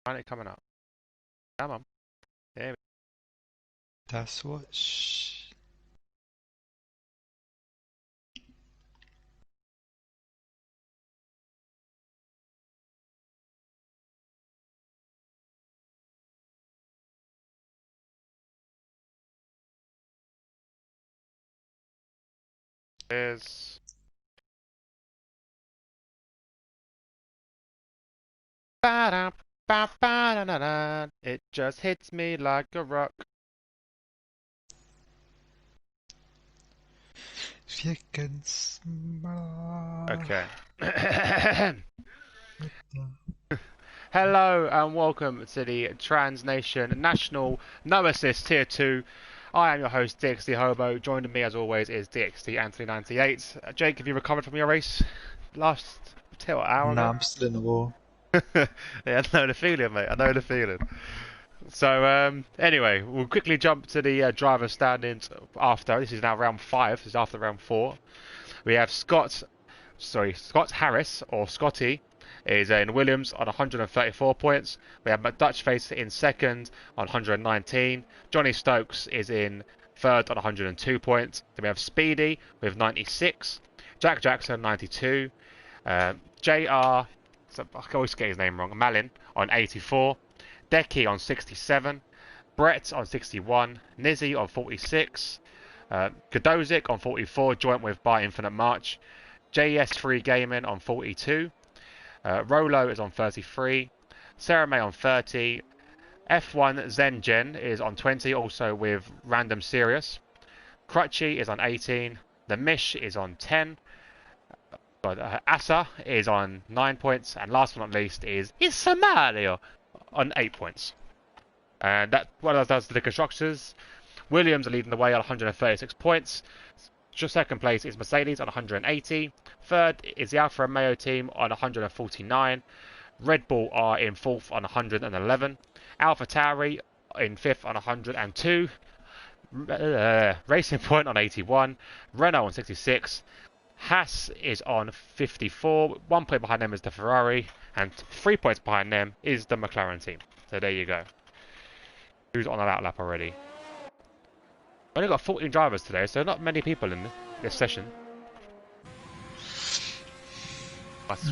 Find it coming up. Come on. There we That's what. is. Ba-da, ba-ba-da-da-da. It just hits me like a rock. Wir can smile. Okay. Hello and welcome to the Trans Nation National No Assist Tier 2. I am your host, DXT Hobo. Joining me as always is DXT Anthony98. Jake, have you recovered from your race last hour Nah, ago? I'm still in the war. Yeah, I know the feeling, mate. I know the feeling. So, anyway, we'll quickly jump to the driver standings after. This is now round 5. This is after round 4. We have Scott Harris, or Scotty, is in Williams on 134 points. We have McDutchface in second on 119. Johnny Stokes is in third on 102 points. Then we have Speedy with 96. Jack Jackson 92. JR, I always get his name wrong, Malin on 84. Decky on 67. Brett on 61. Nizzy on 46. Godozik on 44, joint with By Infinite March. JS3 Gaming on 42. Rolo is on 33. Sarah May on 30. F1 Zengen is on 20, also with Random Sirius. Crutchy is on 18. The Mish is on 10. Asa is on 9 points. And last but not least is Somalia on 8 points. And that what does the constructors. Williams are leading the way on 136 points. Just second place is Mercedes on 180. Third is the Alfa Romeo team on 149. Red Bull are in fourth on 111. Alpha Tauri in fifth on 102. Racing Point on 81. Renault on 66. Haas is on 54. 1 point behind them is the Ferrari. And 3 points behind them is the McLaren team. So there you go. Who's on that lap already? Only got 14 drivers today, so not many people in this session.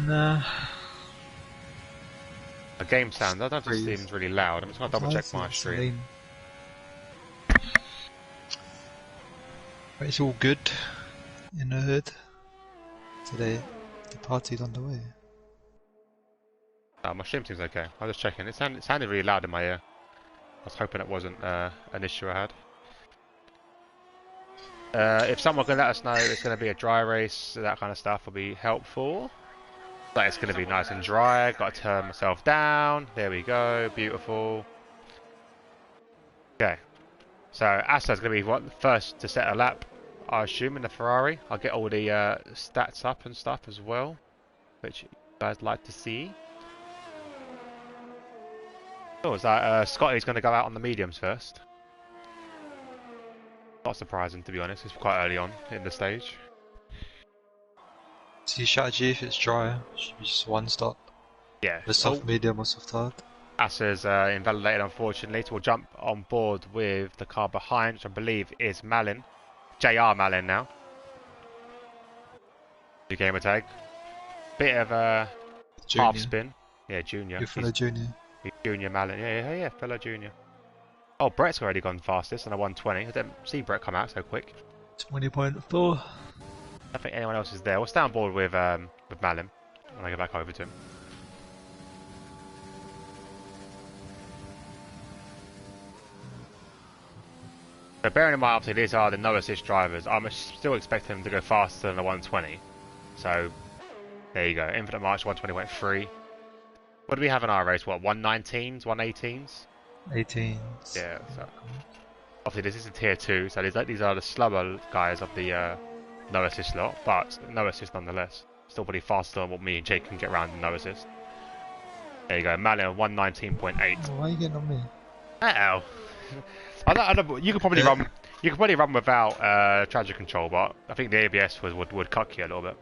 Nah. The game sound, that just seems really loud. I'm just going to double check my stream. But it's all good in the hood. Today, the party's underway. My stream seems okay. I was just checking. It sounded really loud in my ear. I was hoping it wasn't an issue I had. If someone can let us know it's going to be a dry race, that kind of stuff will be helpful. Like it's going to be nice and dry. Got to turn myself down. There we go. Beautiful. Okay. So Asa's going to be first to set a lap, I assume, in the Ferrari. I'll get all the stats up and stuff as well, which you guys like to see. Oh, is that Scotty's going to go out on the mediums first? Not surprising, to be honest. It's quite early on in the stage. See strategy if it's dry, should be just one stop. Yeah. The soft medium or soft hard. Asa's invalidated, unfortunately, so we'll jump on board with the car behind, which I believe is Malin. JR Malin now. New gamer tag. Bit of a half spin. Yeah, junior. You're fellow junior. He's junior Malin. Yeah, fellow junior. Oh, Brett's already gone fastest on a 120. I didn't see Brett come out so quick. 20.4. I don't think anyone else is there. We'll stay on board with Malin when I get back over to him. So bearing in mind, obviously, these are the no assist drivers. I'm still expecting them to go faster than the 120. So there you go. Infinite March 120.3. What do we have in our race? What, 119s, 118s? 18s. Yeah. So obviously, this is a tier 2, so these are the slower guys of the no assist lot, but no assist nonetheless. Still pretty faster than what me and Jake can get around in no assist. There you go. Malin 119.8. Why are you getting on me? Uh-oh. I don't, you could probably run. You could probably run without traction control, but I think the ABS would cuck you a little bit.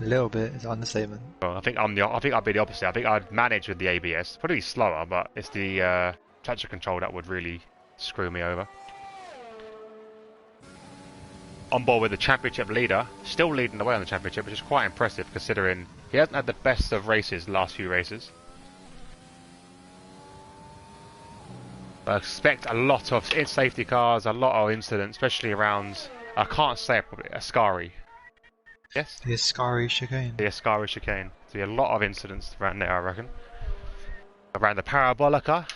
A little bit is an understatement. Well, I think I'd be the opposite. I think I'd manage with the ABS. Probably slower, but it's the traction control that would really screw me over. On board with the championship leader, still leading the way on the championship, which is quite impressive considering he hasn't had the best of races the last few races. But I expect a lot of safety cars, a lot of incidents, especially around, I can't say it probably, Ascari. Yes? The Ascari chicane. The Ascari chicane. So a lot of incidents around there, I reckon. Around the Parabolica.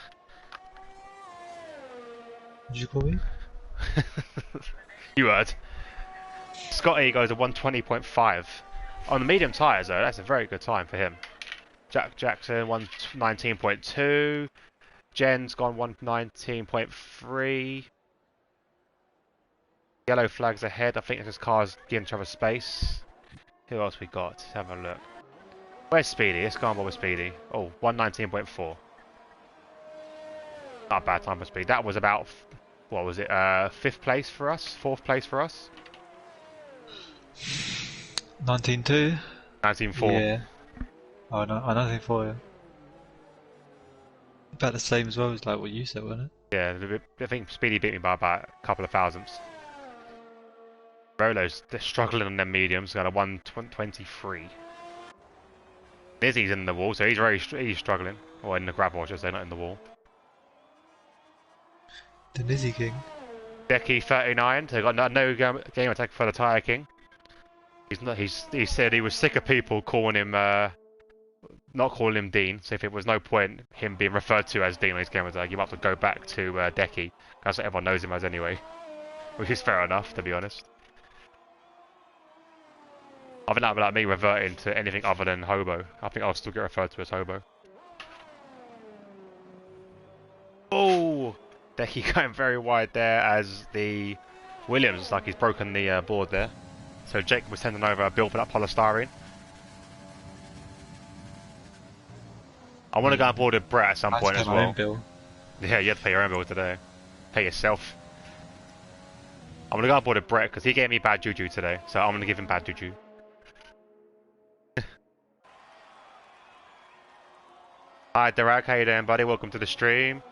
Did you call me? You heard. Scotty goes at 120.5. On the medium tyres though, that's a very good time for him. Jack Jackson 119.2. Jen's gone 119.3. Yellow flags ahead. I think this car's giving each other space. Who else we got? Let's have a look. Where's Speedy? Let's go on with Speedy. Oh, 119.4. Not a bad time for Speedy. That was about, what was it, 5th place for us? 4th place for us? 19.2? 19.4. Yeah. Oh, no, 19.4, yeah. About the same as well as like what you said, wasn't it? Yeah, I think Speedy beat me by about a couple of thousandths. Rolo's struggling on them mediums, got a 123. Izzy's in the wall, so he's struggling. Or in the gravel, I should say, not in the wall. The Nizzy King. Becky 39, so got no game attack for the Tyre King. He said he was sick of people calling him not calling him Dean, so if it was no point him being referred to as Dean on his game attack, you might have to go back to Decky. That's what everyone knows him as anyway. Which is fair enough, to be honest. I think that would be like me reverting to anything other than Hobo. I think I'll still get referred to as Hobo. Oh! Decky going very wide there as the Williams looks like he's broken the board there. So Jake was sending over a bill for that polystyrene. I want to go on board with Brett at some point as well. Bill. Yeah, you have to pay your own bill today. Pay yourself. I'm going to go on board with Brett because he gave me bad juju today. So I'm going to give him bad juju. Hi Derek, how you doing buddy? Welcome to the stream.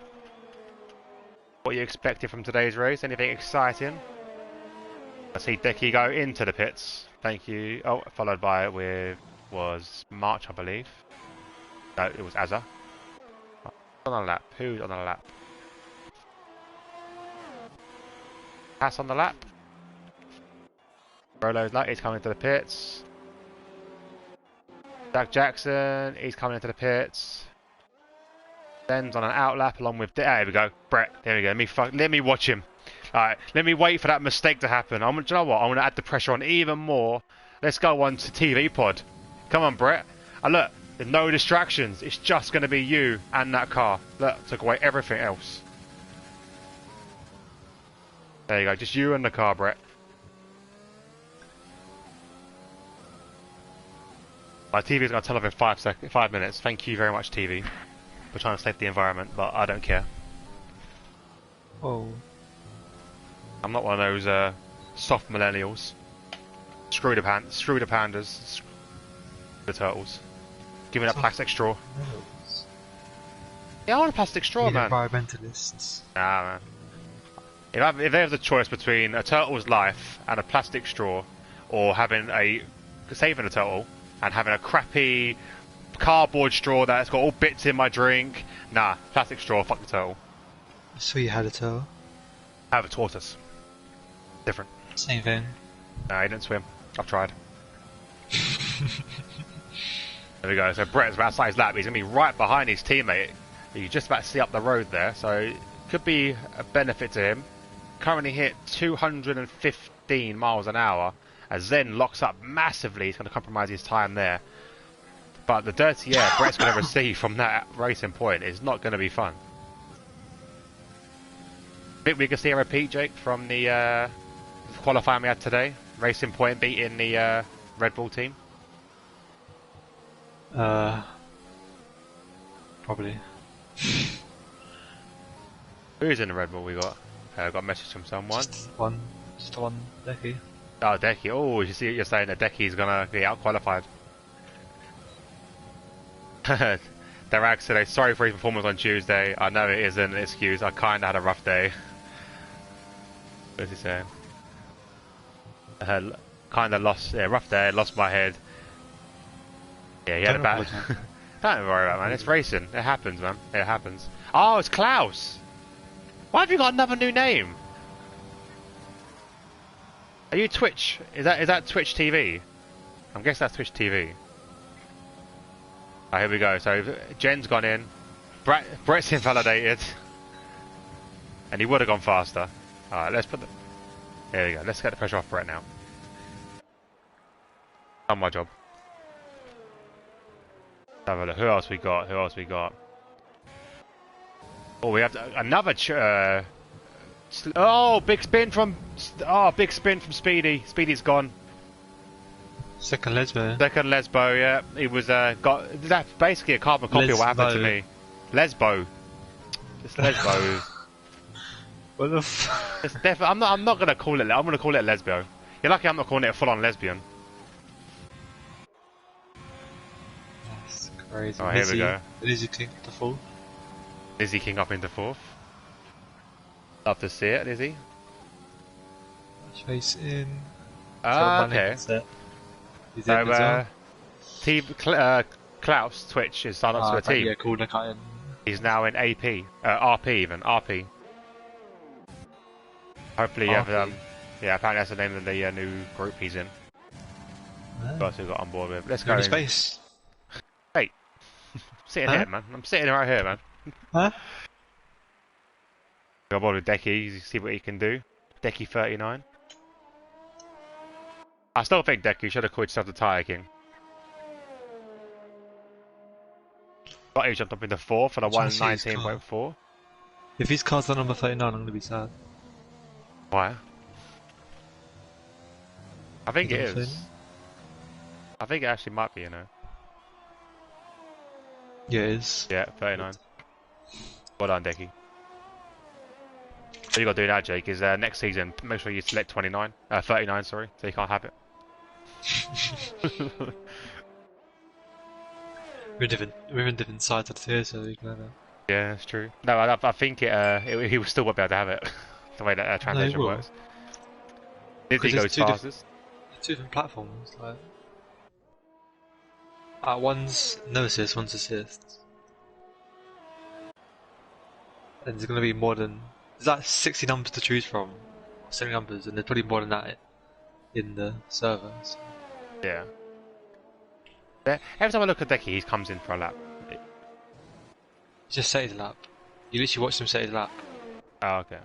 What are you expecting from today's race? Anything exciting? I see Decky go into the pits. Thank you. Oh, followed by was March, I believe. No, it was Azza. On a lap. Who's on a lap? Pass on the lap. Rolo's like he's coming to the pits. Jack Jackson, he's coming into the pits. Ben's on an out lap along with. There we go. Brett. There we go. Let me watch him. Alright, let me wait for that mistake to happen. Do you know what? I'm going to add the pressure on even more. Let's go on to TV pod. Come on, Brett. And look, there's no distractions. It's just going to be you and that car. Look, took away everything else. There you go. Just you and the car, Brett. My TV is going to tell off in 5 minutes. Thank you very much, TV. For trying to save the environment, but I don't care. Oh. I'm not one of those soft millennials. Screw the pandas, screw the turtles. Give me that plastic straw. Yeah, I want a plastic straw, man. Environmentalists. Nah, man. If they have the choice between a turtle's life and a plastic straw, or saving a turtle and having a crappy cardboard straw that's got all bits in my drink, nah, plastic straw, fuck the turtle. I saw you had a turtle. I have a tortoise. Different. Same thing. Nah, he didn't swim. I've tried. There we go. So Brett's about to start his lap. He's going to be right behind his teammate. You're just about to see up the road there. So it could be a benefit to him. Currently hit 215 miles an hour. As Zen locks up massively. He's going to compromise his time there. But the dirty air Brett's going to receive from that racing point is not going to be fun. Think we can see a repeat, Jake, from the qualifying we had today? Racing Point beating the Red Bull team? Probably. Who's in the Red Bull we got? I got a message from someone. Just one Decky. Oh, Decky. Oh, you see, you're saying that Decky's gonna get out qualified. Darag said, sorry for his performance on Tuesday. I know it isn't an excuse. I kinda had a rough day. What's he saying? Kinda lost, yeah, rough day, lost my head. Yeah, he had a bad. Don't worry about it, man. It's racing. It happens, man. It happens. Oh, it's Klaus. Why have you got another new name? Are you Twitch? Is that Twitch TV? I'm guessing that's Twitch TV. Oh, here we go. So Jen's gone in. Brett's invalidated, and he would have gone faster. All right, let's put the. There we go. Let's get the pressure off Brett now. Done my job. Have a look. Who else we got? Who else we got? Oh, we have another. Oh, big spin from. Oh, big spin from Speedy. Speedy's gone. Second Lesbo. Second Lesbo, yeah. He was got. That's basically a carbon copy of what happened to me. Lesbo. Just Lesbo. What the f... It's definitely. I'm not gonna call it. I'm gonna call it lesbo. You're lucky I'm not calling it a full-on lesbian. That's crazy. Oh, here we go. Lizzie King the fourth. Lizzie King up into fourth. Love to see it, Lizzie. Chase in. Okay. He's So, in as well. Klaus Twitch is signed up to a team. Yeah, cool. Look at him. He's now in AP, RP even, RP. Hopefully you have, yeah, apparently that's the name of the new group he's in. Guys who got on board with. Let's go in space. Hey, I'm sitting here, man. I'm sitting right here, man. Huh? Go on board with Decky, see what he can do. Decky 39. I still think Decky should have called himself the Tire King. But he jumped up into fourth for the 119.4. If his car's the number 39, I'm going to be sad. Why? I think it is. I think it actually might be, you know. Yeah, it is. Yeah, 39. Well done, Decky. What you got to do now, Jake, is next season, make sure you select 39, sorry, so you can't have it. we're in different sides of the tier, so you can have it. Yeah, that's true. No, I think he will still won't be able to have it. The way that translation works. Disney goes fastest. Two different platforms, like. One's no assists, one's assists. And there's going to be more than. There's like 60 numbers to choose from. 70 numbers, and there's probably more than that in the server. So. Yeah. Every time I look at Decky, he comes in for a lap. Just set his lap. You literally watch him set his lap. Oh, okay.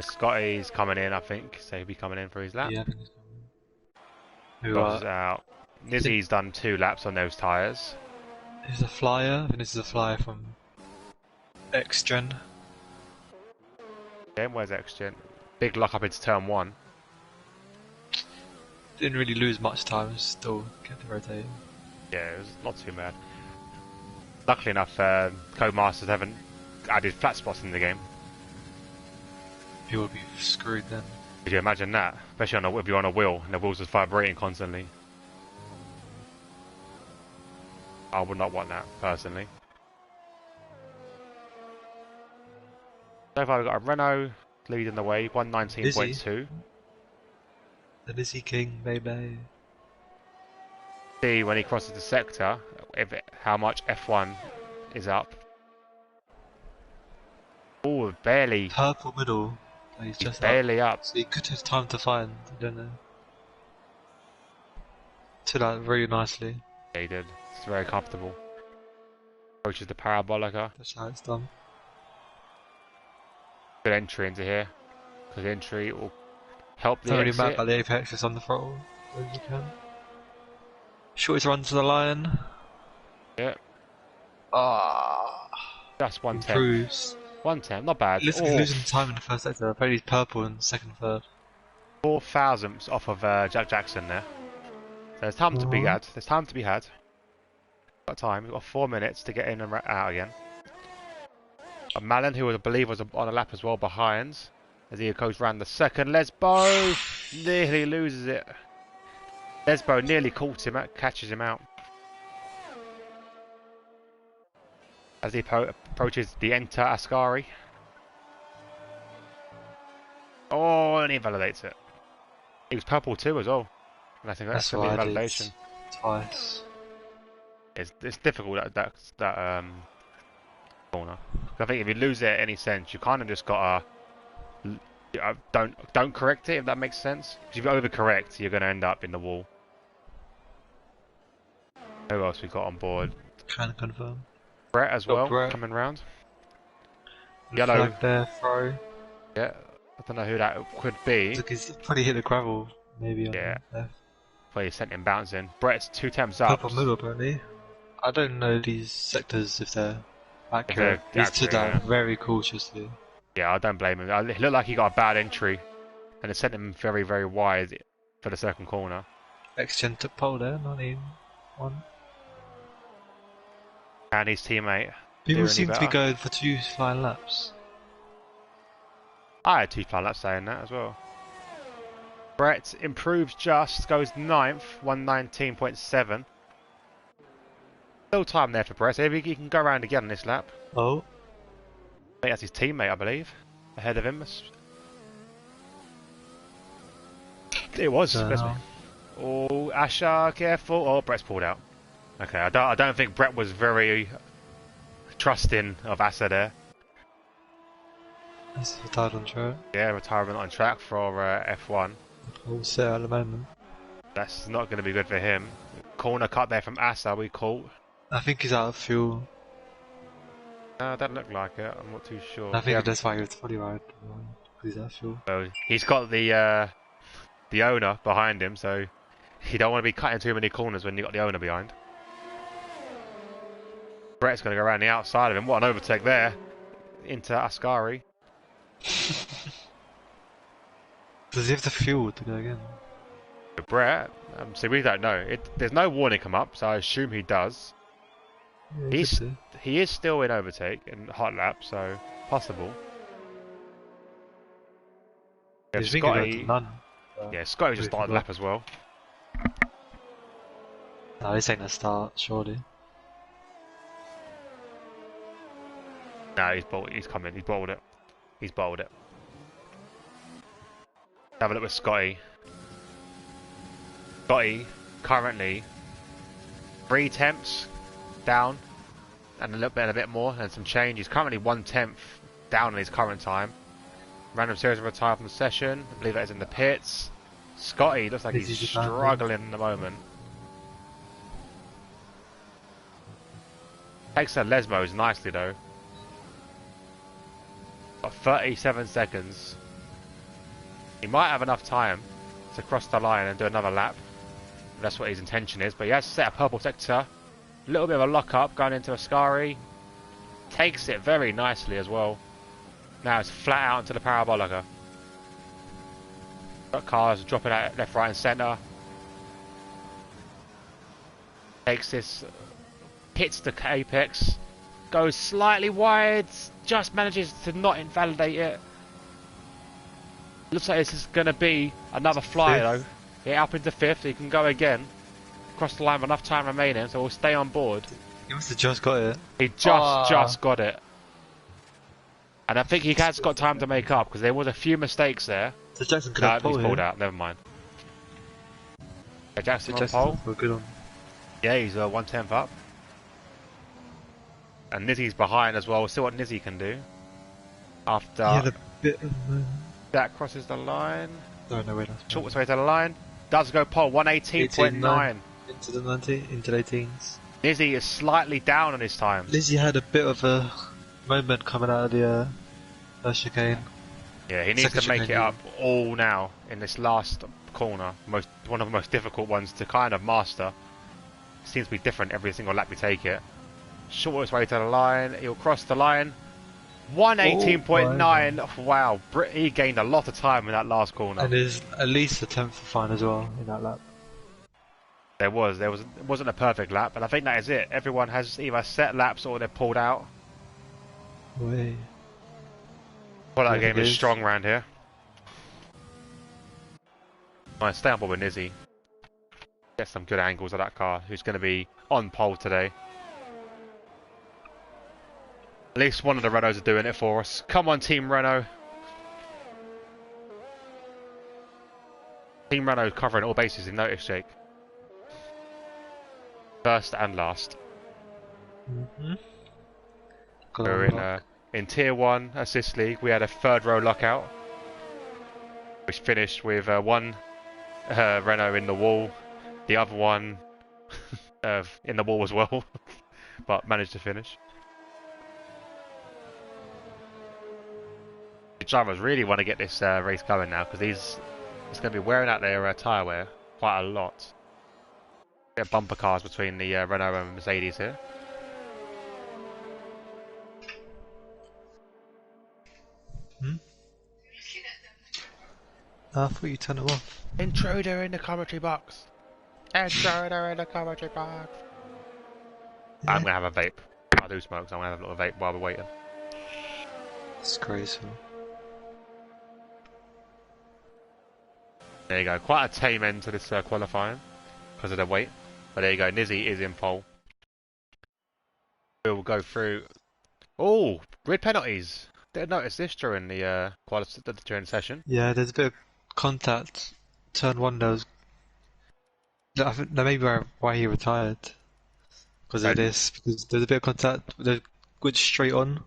Scotty's coming in, I think, so he'll be coming in for his lap. Yeah, I think he's coming in. Goss is out. Nizzy's done 2 laps on those tyres. This is a flyer, and this is a flyer from X-Gen. Yeah, where's X-Gen? Big lock up into turn 1. Didn't really lose much time, still kept it rotating. Yeah, it was not too bad. Luckily enough, Codemasters haven't added flat spots in the game. You would be screwed then. Could you imagine that? Especially if you're on a wheel and the wheels are vibrating constantly. I would not want that, personally. So far we've got a Renault leading the way, 119.2. The Lizzie King, baby. See when he crosses the sector, how much F1 is up. Oh, barely. Purple middle. He's just barely up. So he could have time to find, I don't know. Stood out very nicely. Yeah, he did. It's very comfortable. Approaches the parabolica. That's how it's done. Good entry into here. Good entry will help the Don't really exit. matter about the apex, just on the throttle as you can. Shortest run to the line. Yeah. That's 110. Improves. 110, not bad. Looks like he's losing time in the first sector. Apparently he's purple in second and third. 4 thousandths off of Jack Jackson there. So there's time to be had. There's time to be had. Got time. We've got 4 minutes to get in and out again. Malin, who I believe was on a lap as well behind. as he goes round the second. Lesbo nearly loses it. Lesbo nearly catches him out. As he approaches the enter Ascari. Oh, and he invalidates it. He was purple too as well. And I think that's going to be invalidation. Twice. It's difficult that corner. I think if you lose it at any sense, you kind of just gotta don't correct it, if that makes sense. Because if you overcorrect, you're going to end up in the wall. Who else we got on board? Kind of confirm. Brett as well, coming round. Yellow. Flag there, throw. Yeah, I don't know who that could be. He's probably hit the gravel, maybe. On yeah. Left. Well, he sent him bouncing. Brett's 2 attempts up. Purple middle, apparently. I don't know these sectors if they're accurate. He's stood that very cautiously. Yeah, I don't blame him. It looked like he got a bad entry, and it sent him very, very wide for the second corner. X-Gen took pole there, 19-1. And his teammate. People seem to be going for 2 flying laps. I had 2 flying laps saying that as well. Brett improves just, goes 9th, 119.7. Still time there for Brett, so he can go around again on this lap. Oh. I think that's his teammate, I believe, ahead of him. It was. Oh, Asher, careful. Oh, Brett's pulled out. Okay, I don't think Brett was very trusting of Asher there. He's retired on track. Yeah, retirement on track for F1. All set at the moment. That's not going to be good for him. Corner cut there from Asher, we caught. I think he's out of fuel. No, that looked like it. I'm not too sure. I think that's why he was fully right. He's out of fuel. So he's got the owner behind him, so you don't want to be cutting too many corners when you've got the owner behind. Brett's going to go around the outside of him. What an overtake there into Ascari. Does he have the fuel to go again? Brett, see, we don't know. There's no warning come up, so I assume he does. Yeah, he is still in overtake in hot lap, so possible. Yeah, Scotty, Scotty just started lap as well. No, this ain't a start, surely. No, he's coming. He's bottled it. He's bottled it. Have a look with Scotty. Scotty currently 3 attempts down and a bit more and some change. He's currently 1/10 down in his current time. Random series of retire from the session. I believe that is in the pits. Scotty looks like he's struggling at the moment. Takes the Lesmos nicely though. Got 37 seconds. He might have enough time to cross the line and do another lap. That's what his intention is, but he has set a purple sector. A little bit of a lock-up going into Ascari. Takes it very nicely as well. Now it's flat out into the Parabolica. Got cars dropping out left, right and centre. Takes this, hits the apex. Goes slightly wide, just manages to not invalidate it. Looks like this is going to be another fly though. Yeah, up into 5th, he can go again. Across the line with enough time remaining, so we'll stay on board. He must have just got it. He just got it. And I think he has got time to make up, because there was a few mistakes there. So Jackson could have he's pulled out, never mind. Yeah, Jackson on pole. Good on. Yeah, he's 1/10 up. And Nizzy's behind as well, we'll see what Nizzy can do. After a bit of that crosses the line. No, no, wait. Shortest way to the line. Does go pole, 118.9. Into the 90, into the 18s. Nizzy is slightly down on his time. Lizzie had a bit of a moment coming out of the chicane. Yeah, he needs to make it up all now in this last corner. One of the most difficult ones to kind of master. Seems to be different every single lap you take it. Shortest way to the line. He'll cross the line. 118.9. Wow, he gained a lot of time in that last corner. And there's at least a 10th fine as well in that lap. It wasn't a perfect lap, but I think that is it. Everyone has either set laps or they're pulled out. Way. Well, that game is strong round here. Nice, stay on board with Nizzy. Get some good angles of that car, who's going to be on pole today. At least one of the Renaults are doing it for us. Come on, Team Renault. Team Renault covering all bases in notice, Jake. First and last. We're in Tier 1 Assist League. We had a third row lockout, which finished with one Renault in the wall, the other one in the wall as well, but managed to finish. The drivers really want to get this race going now because it's going to be wearing out their tyre wear quite a lot. Bit of bumper cars between the Renault and Mercedes here. I thought you turned it off. Intruder in the commentary box. Intruder in the commentary box. Yeah. I'm going to have a vape. I do smoke, so I'm going to have a little vape while we're waiting. It's crazy. There you go. Quite a tame end to this qualifying because of the weight. But there you go. Nizzy is in pole. We'll go through. Oh, grid penalties. Didn't notice this during the during the session. Yeah, there's a bit of contact. Turn 1 there was. I think that may be why he retired. Because of this. Because there's a bit of contact. They went straight on,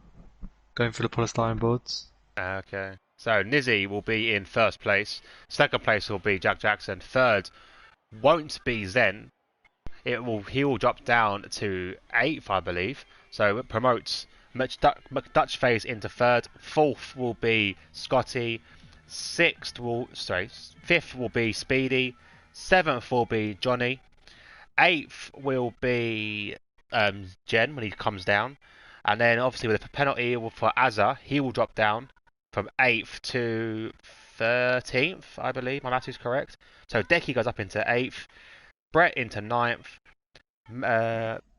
going through the polystyrene boards. Okay. So Nizzy will be in first place. Second place will be Jack Jackson. Third won't be Zen. He will drop down to 8th, I believe. So it promotes McDutch Phase into third. Fourth will be Scotty. Fifth will be Speedy. Seventh will be Johnny. Eighth will be Jen when he comes down. And then obviously with a penalty for Azza, he will drop down from 8th to 13th, I believe. My math is correct. So Decky goes up into 8th. Brett into 9th.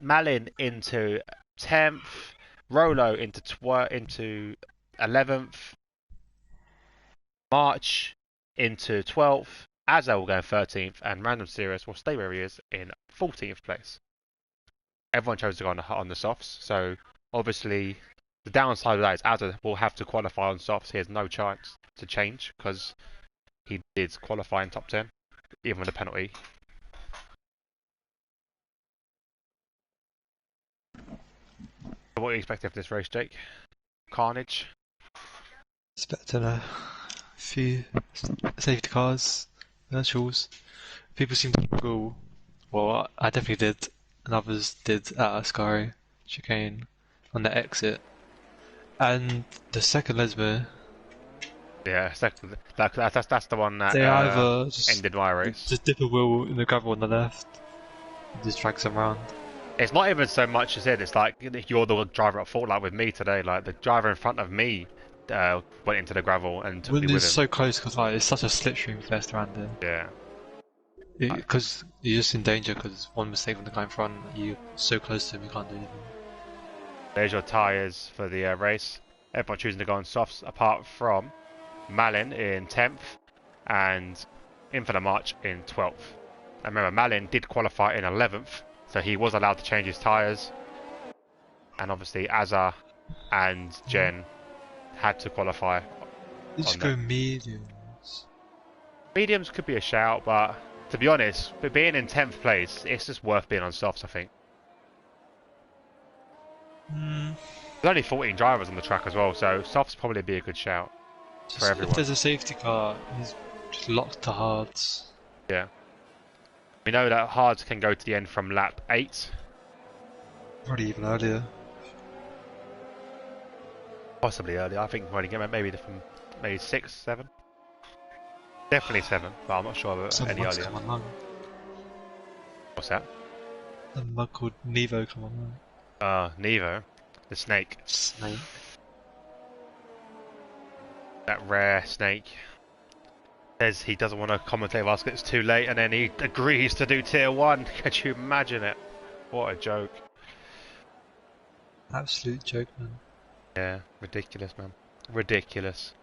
Malin into 10th. Rolo into 11th. March into 12th. Azza will go in 13th. And Random Serious will stay where he is in 14th place. Everyone chose to go on the softs. So obviously the downside of that is Azza will have to qualify on softs. He has no chance to change because he did qualify in top 10, even with a penalty. What do you expect of this race, Jake? Carnage? Expecting a few safety cars, virtuals. People seem to go. Well, I definitely did, and others did at Ascari chicane on the exit. And the second Lesbo. Yeah, that's the one that they either just ended my race. Just dip a wheel in the gravel on the left, and just drag them around. It's not even so much as it. It's like you're the driver at fault. Like with me today, like the driver in front of me went into the gravel and took me with him. It's so close because like it's such a slipstream fest around there. Yeah. Because you're just in danger because one mistake from the guy in front, you're so close to him, you can't do anything. There's your tyres for the race. Everyone choosing to go on softs apart from Malin in 10th and Infinite March in 12th. And remember, Malin did qualify in 11th, so he was allowed to change his tyres. And obviously, Azza and Jen had to qualify. You just go mediums. Mediums could be a shout, but to be honest, with being in 10th place, it's just worth being on softs, I think. There's only 14 drivers on the track as well, so softs probably be a good shout for everyone. If there's a safety car, he's just locked to hards. Yeah. We know that hards can go to the end from lap 8. Probably even earlier. Possibly earlier. I think maybe from maybe 6, 7. Definitely 7, but I'm not sure about any earlier. What's that? A mug called Nevo come online. Nevo, the snake. Snake. That rare snake. Says he doesn't want to commentate whilst it's too late, and then he agrees to do tier 1. Can you imagine it? What a joke. Absolute joke, man. Yeah, ridiculous, man. Ridiculous.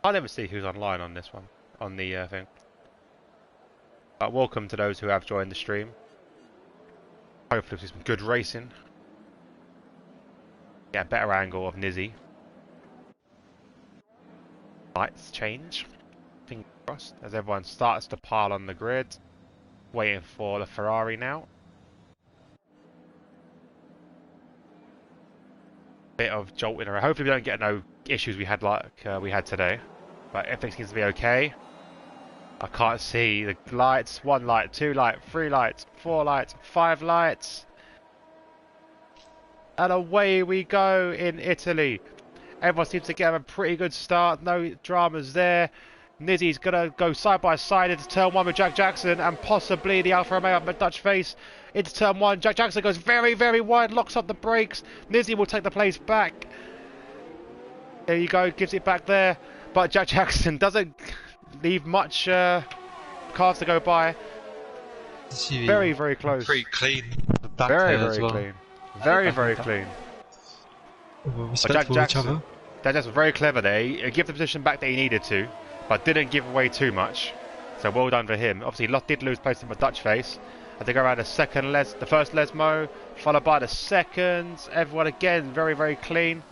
I never see who's online on this one, on the thing. Welcome to those who have joined the stream. Hopefully some good racing. Get a better angle of Nizzy. Lights change. Fingers crossed as everyone starts to pile on the grid. Waiting for the Ferrari now. Bit of jolting around. Hopefully we don't get no issues we had like we had today. But everything seems to be okay. I can't see the lights. 1 light, 2 light, 3 lights, 4 lights, 5 lights. And away we go in Italy. Everyone seems to get a pretty good start. No dramas there. Nizzy's going to go side by side into turn 1 with Jack Jackson and possibly the Alfa Romeo up Dutch face into turn 1. Jack Jackson goes very, very wide, locks up the brakes. Nizzy will take the place back. There you go, gives it back there. But Jack Jackson doesn't leave much cars to go by. Very, very close. Pretty clean. The back very, there very as well. clean. Very, very clean. Respect for each other. That's very clever there. He gave the position back that he needed to, but didn't give away too much. So well done for him. Obviously, did lose place in the Dutch face. As they go around the first Lesmo, followed by the second. Everyone again very, very clean.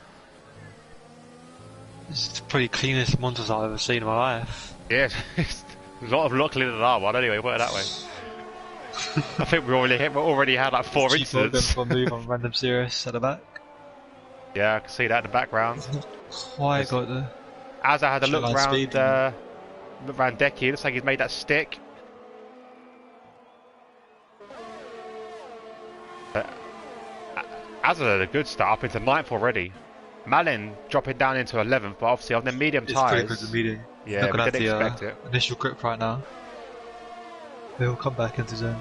This is the pretty cleanest monsters I've ever seen in my life. Yeah, a lot cleaner than our one. Anyway, put it that way. I think we already had like 4 incidents. From move on random serious at the back. Yeah, I can see that in the background. Quite got the. As I had a look around, speed. look around Decky, looks like he's made that stick. As had a good start up into 9th already. Malin dropping down into 11th, but obviously on the medium tyres. It's pretty good, the medium. Yeah, we didn't expect it. Initial grip right now. They'll come back into zone.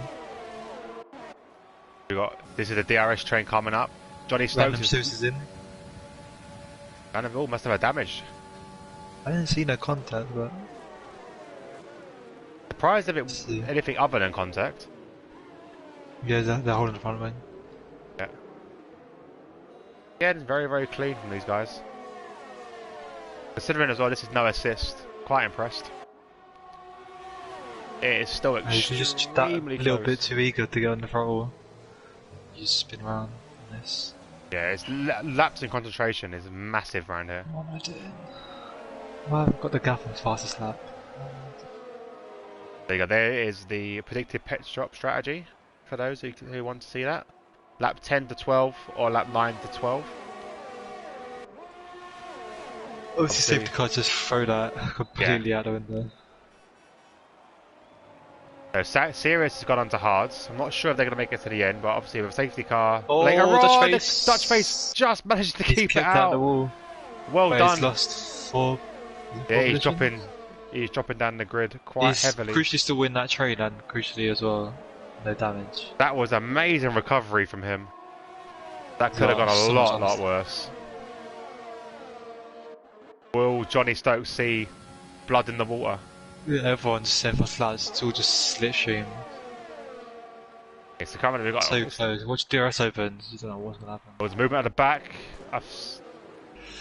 This is the DRS train coming up. Johnny Stokes is in. Kind of all must have had damage. I didn't see no contact, but surprised if it was anything other than contact. Yeah, they're holding the front wing. Yeah. Again, very, very clean from these guys. Considering as well, this is no assist. Quite impressed. It is still extremely just that little close. bit too eager to get on the throttle. You just spin around on this. Yeah, it's lapse in concentration is massive around here. What am I doing? Well, I've got the gap on fastest lap. There you go. There is the predicted pit stop strategy for those who want to see that. Lap 10 to 12 or lap 9 to 12. Obviously, safety car just throw that completely out the window. So Sirius has gone on to hards. I'm not sure if they're going to make it to the end, but obviously with a safety car later on, the Dutch face just managed to keep it out. The wall. Well done. He's lost 4. Yeah, he's dropping down the grid quite heavily. Crucially still win that train and crucially as well, no damage. That was amazing recovery from him. That could have gone a lot worse. Will Johnny Stokes see blood in the water? Yeah, everyone's 7 flats, it's all just slipstream. Okay, so currently we've got so close. Watch DRS opens, you don't know what's going to happen. There's movement at the back.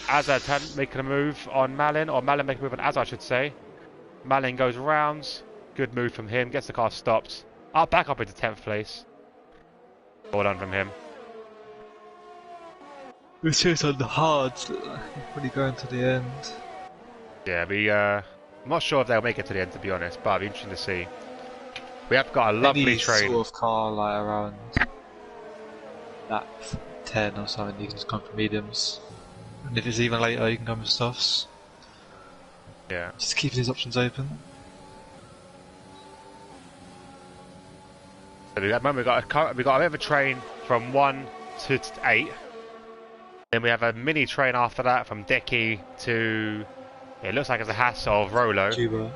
Azad making a move on Malin, or Malin making a move on Azad, I should say. Malin goes rounds. Good move from him, gets the car stopped. Back up into 10th place. Well done from him. We're serious on the hard, really going to the end. Yeah, I'm not sure if they'll make it to the end, to be honest, but it'll be interesting to see. We have got a lovely train. Sort of car like around lap 10 or something, you can just come for mediums. And if it's even later, you can come with softs. Yeah. Just keeping these options open. So at the moment we got a bit of a train from 1 to 8. Then we have a mini train after that from Decky to. It looks like it's a Haas of Rolo. Cuba.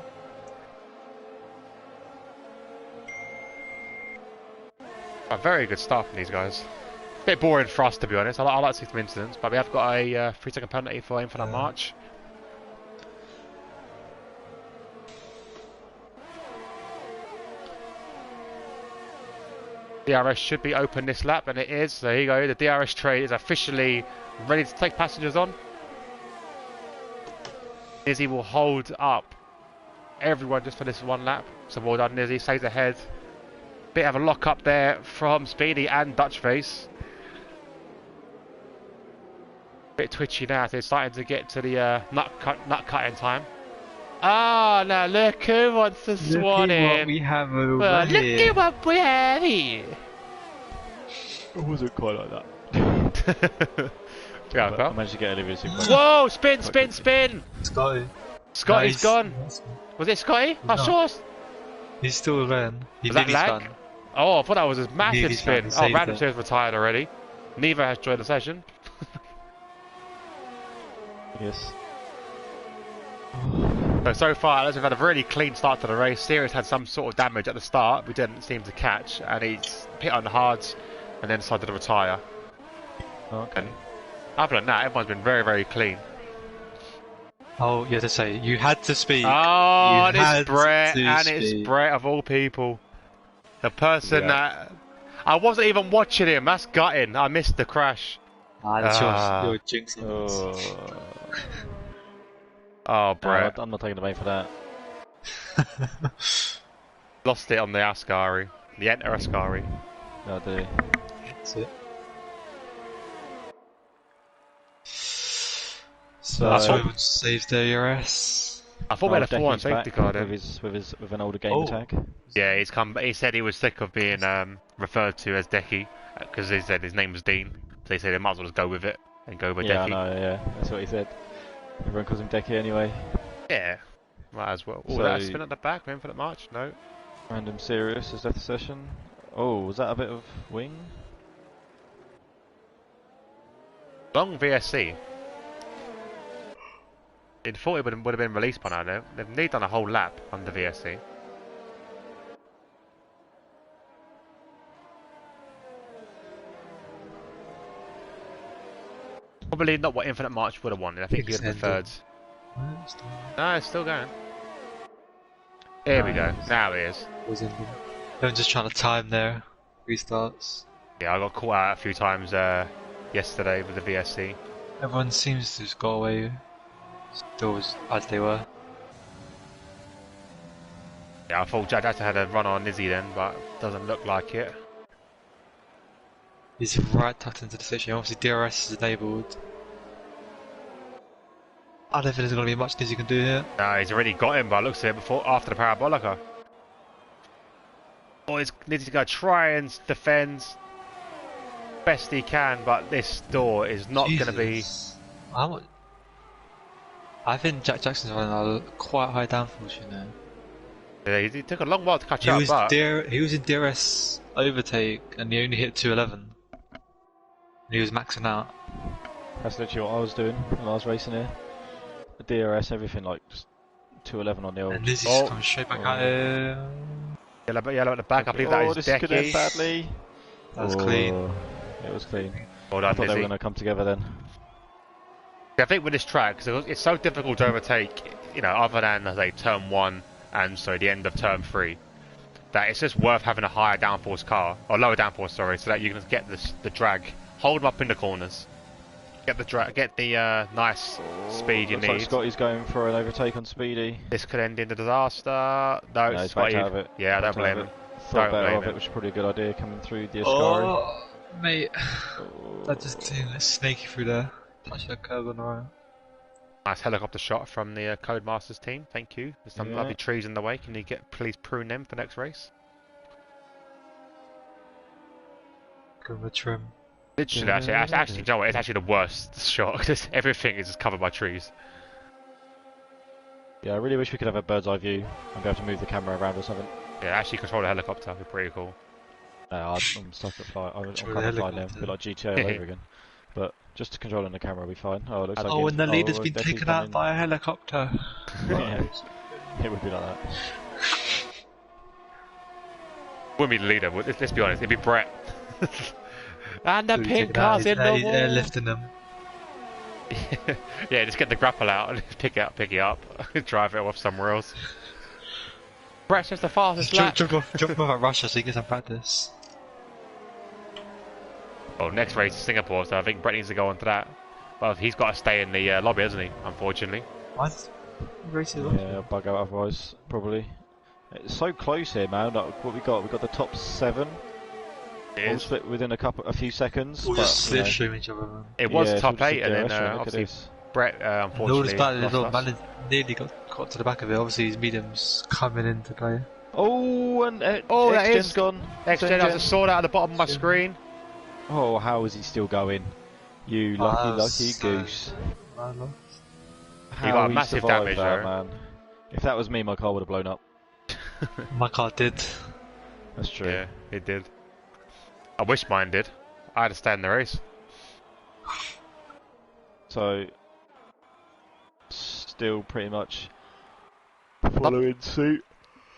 A very good start from these guys. Bit boring for us, to be honest. I like to see some incidents, but we have got a 3-second penalty for Infinite March. DRS should be open this lap, and it is. There you go. The DRS train is officially ready to take passengers on. Izzy will hold up everyone just for this one lap. So well done, Nizzy. Stays ahead. Bit of a lock up there from Speedy and Dutch Face. Bit twitchy now, so it's starting to get to the nut cutting time. Ah, now look who wants to swan in. Look at what we have over Well, here. look at what we have here. It wasn't quite like that. Yeah, I managed to get Olivia's super. whoa! Spin, spin, spin! Scotty. Scotty's gone. Nice. Was it Scotty? I No. saw us. He's still ran. He Was that did his lag? run. Oh, I thought that was a massive He's spin. back, he Oh, saved Random it. Series retired already. Neither has joined the session. Yes. So far, we've had a really clean start to the race. Sirius had some sort of damage at the start we didn't seem to catch, and he's hit on the hards and then decided to retire. Okay. And other than that, everyone's been very, very clean. Oh, you had to say, you had to speak. Oh, You and it's had Brett, to and it's speak. Brett of all people. The person Yeah. that... I wasn't even watching him, that's gutting. I missed the crash. That's Ah. your jinxing. Oh. Oh, Brett. I'm not taking the blame for that. Lost it on the Ascari. The Enter Ascari. No, I do. That's it. So, That's why everyone saved their ERS. I thought we had a 4-1 Decky's safety back card with an older game Oh. tag. Yeah, he's come. He said he was sick of being referred to as Decky because he said his name was Dean. So he said they might as well just go with it and go with Yeah, I Decky. know, yeah, that's what he said. Everyone calls him Decky anyway. Yeah, might as well. Oh, So- that spin at the back, Infinite March? No. Random Sirius has left the session. Oh, was that a bit of wing? Long VSC. In thought it would have been released by now. Though. They've nearly done a whole lap under VSC. Probably not what Infinite March would have wanted. I think he would have Extended. preferred. No, it's still going. Here we go. Nice. Now it is. I'm just trying to time their restarts. Yeah, I got caught out a few times yesterday with the VSC. Everyone seems to just go away still as they were. Yeah, I thought Jack Jackson had a run on Izzy then, but doesn't look like it. He's right tucked into the situation. Obviously, DRS is enabled. I don't think there's going to be much Dizzy can do here. No, he's already got him, but looks at it before after the Parabolica. Oh, he's needs to go try and defend best he can, but this door is not going to be. Jesus. I think Jack Jackson's running a quite high downforce, you know. Yeah, he took a long while to catch He up, was, but he was in DRS overtake and he only hit 211. And he was maxing out. That's literally what I was doing when I was racing here. The DRS, everything like just 211 on the old. And Dizzy's Oh. just coming straight back at him. yellow at the back. I believe that is this is gonna end Decky. badly. That was clean. It was clean. Well I done, thought they were Izzy. going to come together then. I think with this track, because it's so difficult to overtake, you know, other than say turn 1 and the end of turn 3, that it's just worth having a higher downforce car or lower downforce, sorry, so that you can get the drag, hold them up in the corners, get the nice speed you Looks like need. Scotty's going for an overtake on Speedy. This could end in a disaster. No, No, it's he's backed Scotty. out of it. Yeah, I don't Backed out blame of him. it. Don't Thought better blame of him. it, which is probably a good idea coming through the Ascari. Oh, mate. Oh. That just came snaky through there. Touch that curb on the right. Nice helicopter shot from the Codemasters team. Thank you. There's some Yeah. lovely trees in the way. Can you please prune them for next race? Give him a trim. Literally, actually, you know what? It's actually the worst shot because everything is just covered by trees. Yeah, I really wish we could have a bird's eye view and be able to move the camera around or something. Yeah, actually control the helicopter would be pretty cool. I'm stuck at fly. I'm Control kind of the flying now, a bit like GTA all over again. But just to controlling the camera will be fine. Oh, it looks like Oh, it- and the leader's oh, been Decky's taken out coming. by a helicopter. Yeah, it would be like that. Wouldn't be the leader. Let's be honest. It'd be Brett. And the He's pink taken out, car's in the he's wall. airlifting them. Yeah, just get the grapple out and pick it up, drive it off somewhere else. Brett's just the fastest lap. Jump off at Russia so he gets some practice. Well, next race is Singapore, so I think Brett needs to go on to that. Well, he's got to stay in the lobby, hasn't he? Unfortunately. What? Races Yeah, bug out otherwise, probably. It's so close here, man. Like, what we got? We got the top 7. It All is. split within a few seconds. All But, just you know, slipstream each other, man. It was yeah, top it's all 8, and then DRS, look at obviously this. Brett And all unfortunately this battle as lost well, us. man nearly got to the back of it. Obviously, his medium's coming into play. Oh, and Oh, that X-Gen's is gone. X-Gen, I just saw that at the bottom of my screen. Oh, how is he still going? You lucky goose. He got a massive damage, that, though. man. If that was me, my car would have blown up. My car did. That's true. Yeah, it did. I wish mine did. I had to stay in the race. So, still pretty much following suit.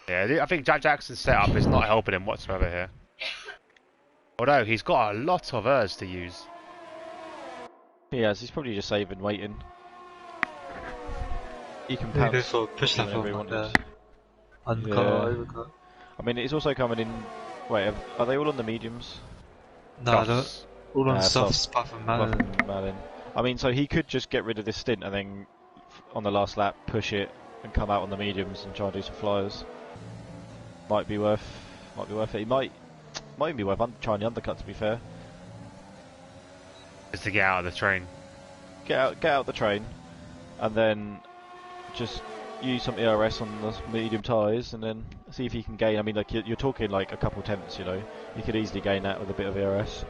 Yeah, I think Jack Jackson's setup is not helping him whatsoever here. Although he's got a lot of ERS to use. He has. He's probably just saving, waiting. He can Go pounce for push left whenever he on wanted. undercut or Yeah. overcut. I mean, it's also coming in. Wait, are they all on the mediums? No, Goss. all on Nah, softs apart from Malin. Apart from Malin. I mean, so he could just get rid of this stint and then on the last lap push it and come out on the mediums and try and do some flyers. Might be worth it. He might even be worth trying the undercut, to be fair. Just to get out of the train. Get out the train, and then just use some ERS on the medium tyres, and then see if you can gain. I mean, like you're talking like a couple tenths, you know. You could easily gain that with a bit of ERS.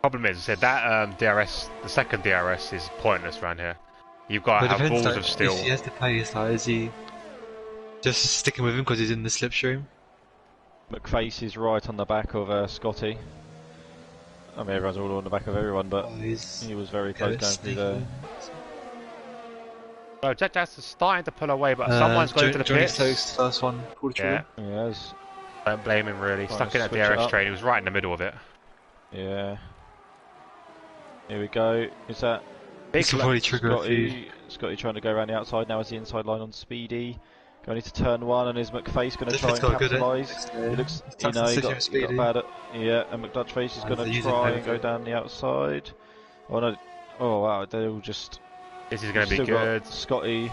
Problem is, I said that DRS, the second DRS, is pointless around here. You've got to But have depends, balls like, of steel. if he has to play his like, is he just sticking with him because he's in the slipstream? McFace is right on the back of Scotty. I mean, everyone's all on the back of everyone, but he was very close going through there. Well, Jack Jackson's starting to pull away, but someone's going to the Johnny pits. Stokes, first one, pulled the Yeah, He has. don't blame him really. Trying Stuck to in that switch it DRS up. train, he was right in the middle of it. Yeah. Here we go. Is that This will probably trigger a few. Scotty trying to go around the outside now as the inside line on Speedy. Going into turn 1, and is McFace going to This try bit's and got good, capitalise? It looks, you know, he got bad at, yeah, and McDutchface is Oh, going they're to using try and over. go down the outside. Oh no, oh wow, they're all just... This is going to be still good. got Scotty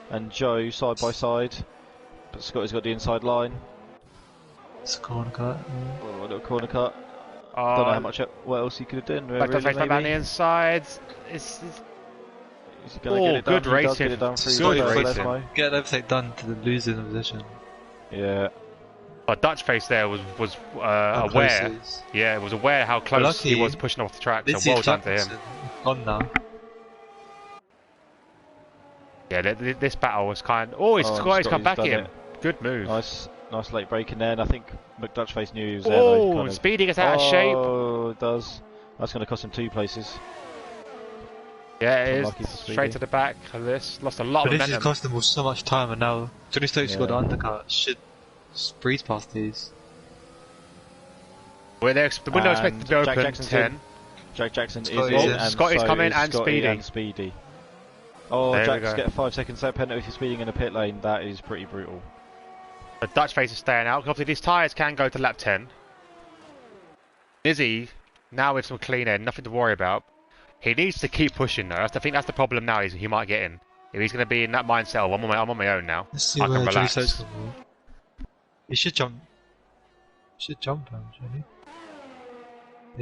and Joe side by side, but Scotty's got the inside line. It's a corner cut. Oh, a little corner cut. Oh, Don't know how much, what else he could have done. Really, McDuffie's back down the maybe. inside. It's Is he gonna get it done? good He does racing. get it done through Good the racing. first time. Get an overtake done to the losing position. Yeah. But Dutch face there was How close aware. he is. Yeah, was aware how close lucky he was pushing off the track. This So well is done to him. Jackson. Gone now. Yeah, this battle was kind. Oh, he's come Scotty's back done in. it. Good move. Nice late break in there, and I think McDutchface knew he was there. Oh, Though, Speedy gets out of shape. Oh, it does. That's going to cost him 2 places. Yeah, it Unlucky for is. Speedy. Straight to the back of this. Lost a lot But of this is momentum. costing them so much time, and now Johnny Stokes got the Yeah. undercut. Should just breeze past these. Well, the window And expected to be open Jack Jackson's 10. in. Jack Jackson Scotty's is in. in, and Scotty's so coming is and Scotty Speedy. and Speedy. Oh, There we Jack's go. get a 5 second set penalty if you're speeding in a pit lane. That is pretty brutal. The Dutch face is staying out. Obviously, these tyres can go to lap 10. Izzy, now with some clean air, nothing to worry about. He needs to keep pushing though. I think that's the problem now. Is he might get in. If he's going to be in that mindset of I'm on my own now. Let's see I where can Johnny relax. Stokes can go. He should jump. Should jump him, shouldn't he?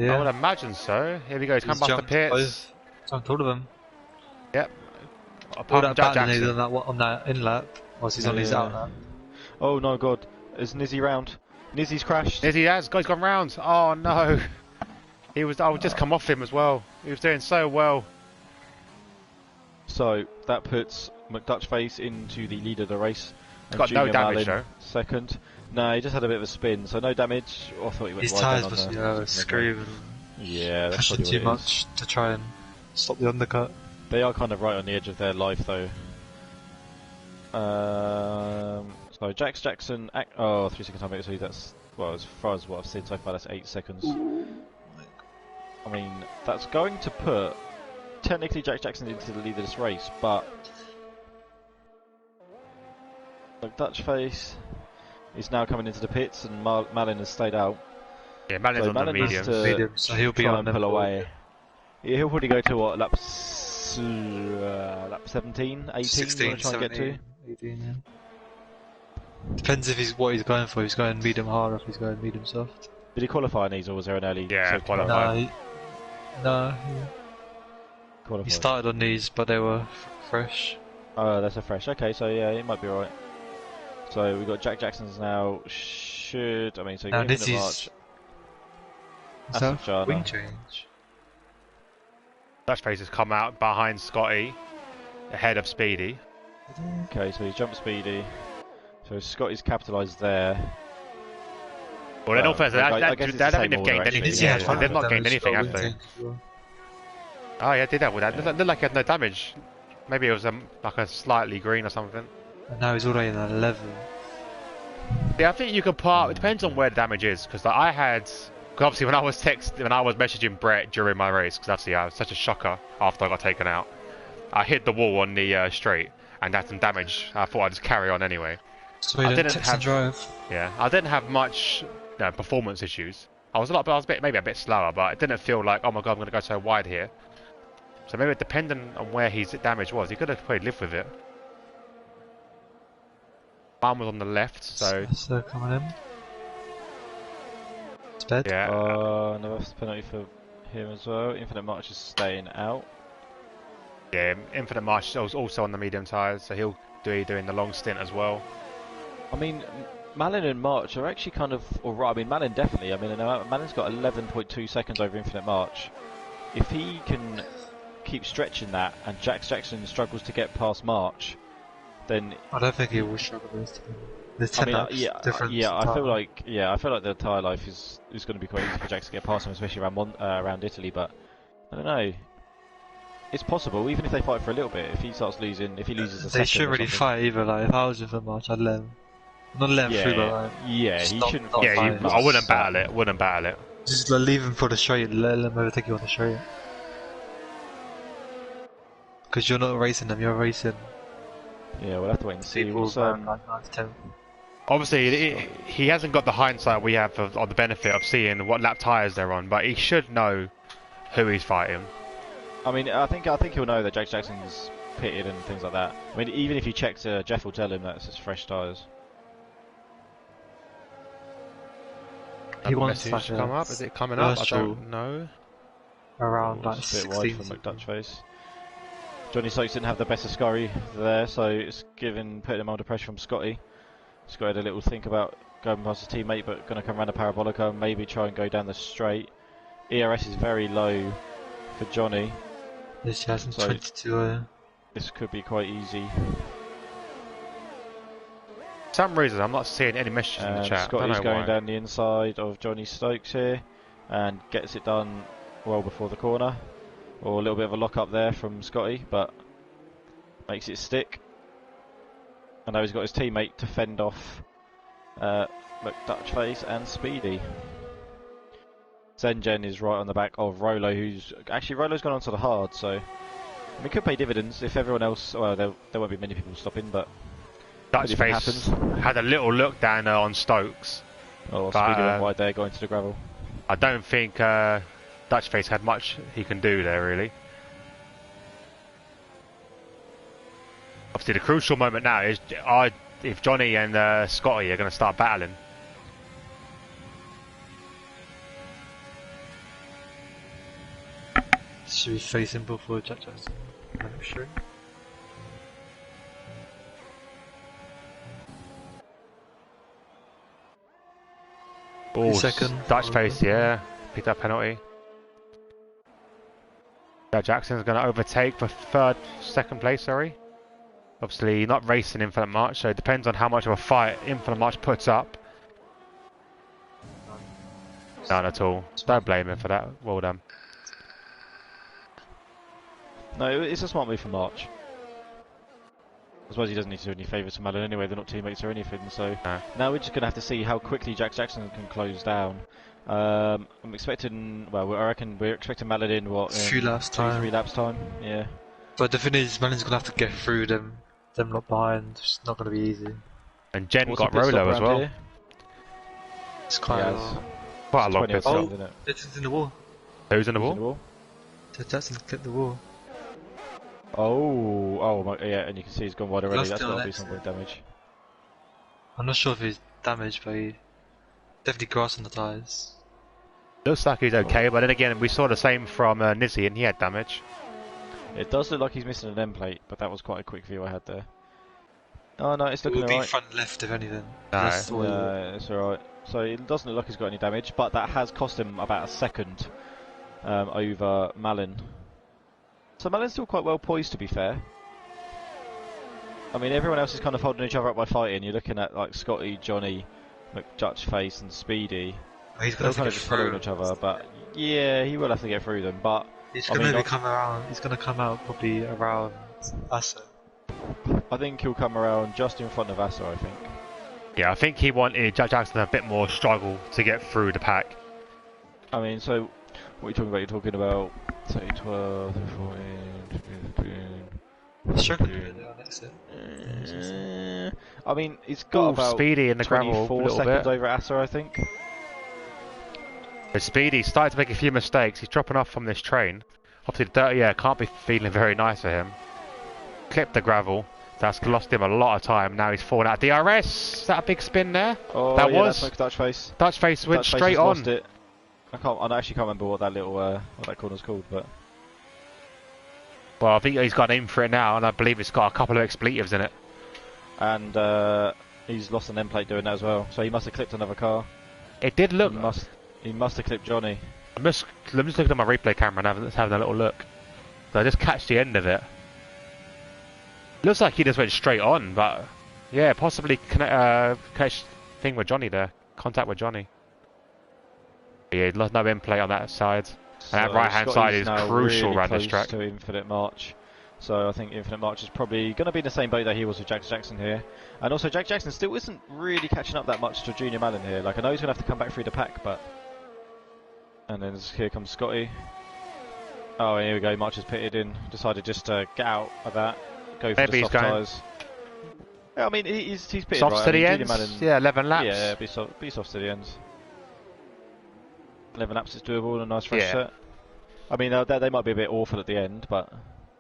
I would Yeah. imagine so. Here we go. He's come He's past the jumped pits. both. Jumped all of them. Yep. All Apart from that Jack battling Jackson. on that in lap, whilst he's on his Yeah. out lap. Oh no, God. Is Nizzy round? Nizzy's crashed. Izzy has. He's gone round. Oh no. I would just come off him as well. He was doing so well. So that puts McDutchface into the lead of the race. And got no Junior damage, Malin second. No, he just had a bit of a spin, so no damage. Oh, I thought he went His wide tyres down on must be the- screwed. Yeah, that's Pushing probably too what it is. much to try and stop the undercut. They are kind of right on the edge of their life, though. So Jax Jackson. 3 second time victory. That's well, as far as what I've seen so far, that's 8 seconds. I mean, that's going to put technically Jack Jackson into the lead of this race, but McDutchface is now coming into the pits, and Malin has stayed out. Yeah, Malin's So on the Malin has mediums. to Medium, so he'll be try on and them. pull away. Yeah, he'll probably go to what, lap 6 lap 17, 18. 16, you want to try and get to? 17, 18, yeah. Depends if he's what he's going for. He's going medium hard or if he's going medium soft. Did he qualify in these, or was there an early? Yeah, safety car? qualified. No, he started on these, but they were fresh. Oh, that's a fresh. Okay, so yeah, it might be alright. So we've got Jack Jackson's now. So you Now got this Infinite is March. That's a wing change. Dutch Face has come out behind Scotty, ahead of Speedy. Okay, so he's jumped Speedy. So Scotty's capitalised there. Well, in all fairness, I guess it's they the don't same think they've order, gained actually. anything. Yeah, Yeah, they've not gained anything, have they? Oh yeah, did that with that? It looked like he had no damage. Maybe it was like a slightly green or something. And now he's already in 11. Yeah, I think you could part. It depends on where the damage is, because like, I had. Cause obviously, when I was messaging Brett during my race, because obviously I was such a shocker after I got taken out, I hit the wall on the straight and had some damage. I thought I'd just carry on anyway. So he didn't text and drive. Yeah, I didn't have much performance issues. I was maybe a bit slower, but it didn't feel like, oh my god, I'm going to go so wide here. So maybe depending on where his damage was, he could have probably lived with it. Mine was on the left, so coming in. It's bad. yeah. Another penalty for him as well. Infinite March is staying out. Yeah, Infinite March is also on the medium tyres, so he'll be doing the long stint as well. I mean, Malin and March are actually kind of alright. I mean, Malin definitely. I mean, Malin's got 11.2 seconds over Infinite March. If he can keep stretching that, and Jackson struggles to get past March, then I don't think he will struggle with this. There's 10 laps difference. I feel like the tyre life is going to be quite easy for Jackson to get past him, especially around Italy. But I don't know. It's possible, even if they fight for a little bit. If he loses a second, they shouldn't really fight either. Like if I was with him much, I'd let him. Not let him through, but like, he shouldn't. I wouldn't battle it. Wouldn't battle it. Just like, leave him for the straight. Let him overtake you on the straight. Because you're not racing them. You're racing. Yeah, we'll have to wait and see. Obviously, he hasn't got the hindsight we have of the benefit of seeing what lap tyres they're on, but he should know who he's fighting. I mean, I think he'll know that Jack Jackson's pitted and things like that. I mean, even if you check, Jeff will tell him that it's just fresh tyres. He wants to like come up. Is it coming up? I don't know. Around like a bit 16. wide from McDutchface. Johnny Stokes didn't have the best of Scurry there, so it's putting him under pressure from Scotty. Scotty had a little think about going past his teammate, but going to come around the Parabolica and maybe try and go down the straight. ERS is very low for Johnny. This has 22. This could be quite easy. For some reason, I'm not seeing any messages in the chat. Scotty's going down the inside of Johnny Stokes here and gets it done well before the corner. Or a little bit of a lock up there from Scotty, but makes it stick. And now he's got his teammate to fend off McDutchface and Speedy. Zengen is right on the back of Rolo, Rolo's gone on to the hard, so I mean, could pay dividends if everyone else. Well, there won't be many people stopping, but Dutchface had a little look down there on Stokes. Oh, Speedy went wide there, going to the gravel. I don't think Dutchface had much he can do there, really. Obviously, the crucial moment now is if Johnny and Scotty are going to start battling. Should we face him before Jack Jackson? I'm sure. Oh, second. Dutchface, yeah. Picked up penalty. Jackson's going to overtake for second place, sorry. Obviously, not racing Infinite March, so it depends on how much of a fight Infinite March puts up. None at all. Don't blame him for that. Well done. No, it's a smart move from March. I suppose he doesn't need to do any favours to Malin anyway, they're not teammates or anything, so now we're just going to have to see how quickly Jack Jackson can close down. I'm expecting, I reckon we're expecting Malin in, what? 3 laps time. 3 laps time, yeah. But the thing is, Malin's going to have to get through them lot behind, it's not going to be easy. And Jen got Rolo as well. Here? It's quite a long pit stop. It's in the wall. Who's in the wall? Jackson clipped the wall. Yeah, and you can see he's gone wide already. Lost That's it got on to be exit. some damage. I'm not sure if he's damaged, but he definitely grass on the tyres. Looks like he's okay, but then again, we saw the same from Nizzy, and he had damage. It does look like he's missing an end plate, but that was quite a quick view I had there. Oh no, it's It looking would be alright. front left if anything. No. That's the way No, it's alright. So it doesn't look like he's got any damage, but that has cost him about a second over Malin. So Malin's still quite well poised, to be fair. I mean, everyone else is kind of holding each other up by fighting. You're looking at like Scotty, Johnny, McDutchface, and Speedy. he's They're gonna kind of just following each other, but yeah, he will have to get through them. But He's I gonna mean, come around. He's gonna come out probably around Asa. I think he'll come around just in front of Asa, I think. Yeah, I think he wanted Jack Jackson a bit more struggle to get through the pack. I mean, so what are you talking about? You're talking about say 12, 14, 15. Struggling a bit there on exit. I mean, he's got Ooh, about Speedy in the gravel a 24 little seconds bit. over Asa, I think. But Speedy started to make a few mistakes. He's dropping off from this train. Obviously, the dirty air can't be feeling very nice for him. Clipped the gravel. That's lost him a lot of time. Now he's falling out. DRS! Is that a big spin there? Oh, that yeah, was. that's like Dutchface. Dutchface went Dutchface straight has on. lost it. I actually can't remember what that little what that corner's called, but Well, I think he's got an aim for it now, and I believe it's got a couple of expletives in it. and he's lost an end plate doing that as well. So he must have clipped another car. It did look. He must have clipped Johnny. I'm just looking at my replay camera and having a little look. So I just catch the end of it. Looks like he just went straight on, but yeah, possibly catch thing with Johnny there. Contact with Johnny. Yeah, lost no end plate on that side. So And that right hand side is now crucial really around this close track. to Infinite March. So I think Infinite March is probably going to be in the same boat that he was with Jack Jackson here. And also Jack Jackson still isn't really catching up that much to Junior Malin here. Like I know he's going to have to come back through the pack, but... And then here comes Scotty. Oh, here we go, March has pitted in. Decided just to get out of that. Go for Maybe the he's soft going. tyres. Yeah, I mean, he's pitted Soft right. to the I mean, ends? Yeah, 11 laps. Yeah, be soft to the ends. 11 laps is doable and a nice fresh set. I mean, they might be a bit awful at the end, but...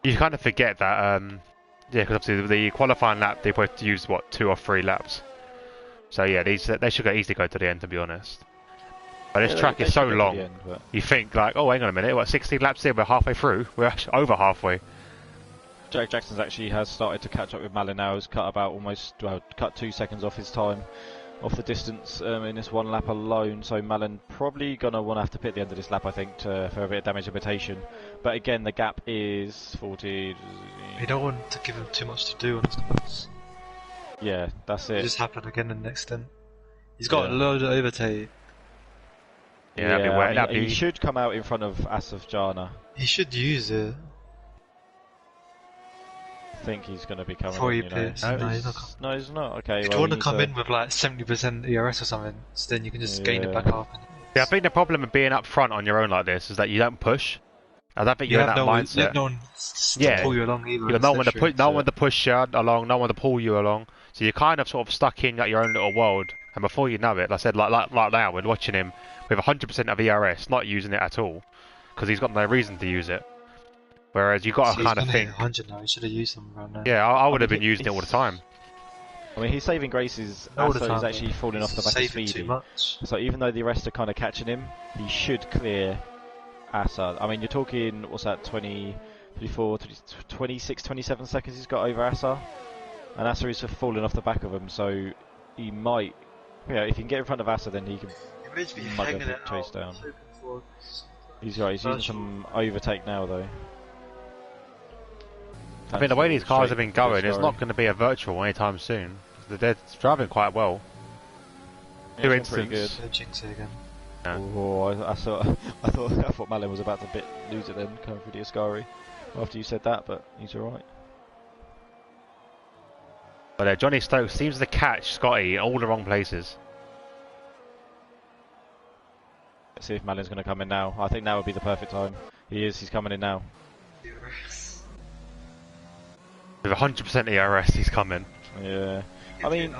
You kind of forget that, yeah, because obviously the qualifying lap, they both use, what, 2 or 3 laps. So yeah, they should easily go to the end, to be honest. But this track is so long, you think, like, oh, hang on a minute, what, 16 laps in, we're halfway through? We're actually over halfway. Jack Jackson's actually has started to catch up with Malin now. He's cut about cut 2 seconds off his time, off the distance in this one lap alone. So Malin probably gonna want to have to pit the end of this lap, I think, for a bit of damage limitation. But again, the gap is 40. You don't want to give him too much to do on his course. Yeah, that's it. It just happened again in the next stint. He's got a load of overtake. Yeah, that'd be he should come out in front of Asaf Jana. He should use it. I think he's going to be coming Before in, he you know. pits. No, he's not. No, he's not. Okay, You'd well, want to come in with like 70% ERS or something, so then you can just gain it back up. Yeah, I think the problem of being up front on your own like this is that you don't push. I don't think you're in that mindset. You have no one to pull you along either. You got no one to push you along, no one to pull you along. So you're kind of sort of stuck in like, your own little world. And before you know it, like I said, like now, we're watching him with 100% of ERS, not using it at all, because he's got no reason to use it. Whereas you got to kind of think. 100 now. He should have used them around now. Yeah, I would have been using it all the time. I mean, he's saving graces. He's actually falling off the back of Speedy. Too much. So even though the rest are kind of catching him, he should clear Asa. I mean, you're talking, what's that, 20, 24, 26, 27 seconds he's got over Asa. And Asa is falling off the back of him, so he might... Yeah, if he can get in front of Asa, then he might get to chase down. He's using some overtake now, though. I mean, the way these cars have been going, it's not going to be a virtual anytime soon. They're driving quite well. Yeah, it's pretty good. Again. Yeah. Oh, I thought Malin was about to lose it then, coming through the Ascari after you said that, but he's alright. But Johnny Stokes seems to catch Scotty in all the wrong places. Let's see if Malin's going to come in now. I think now would be the perfect time. He is. He's coming in now. With 100% ERS, he's coming. Yeah. I mean,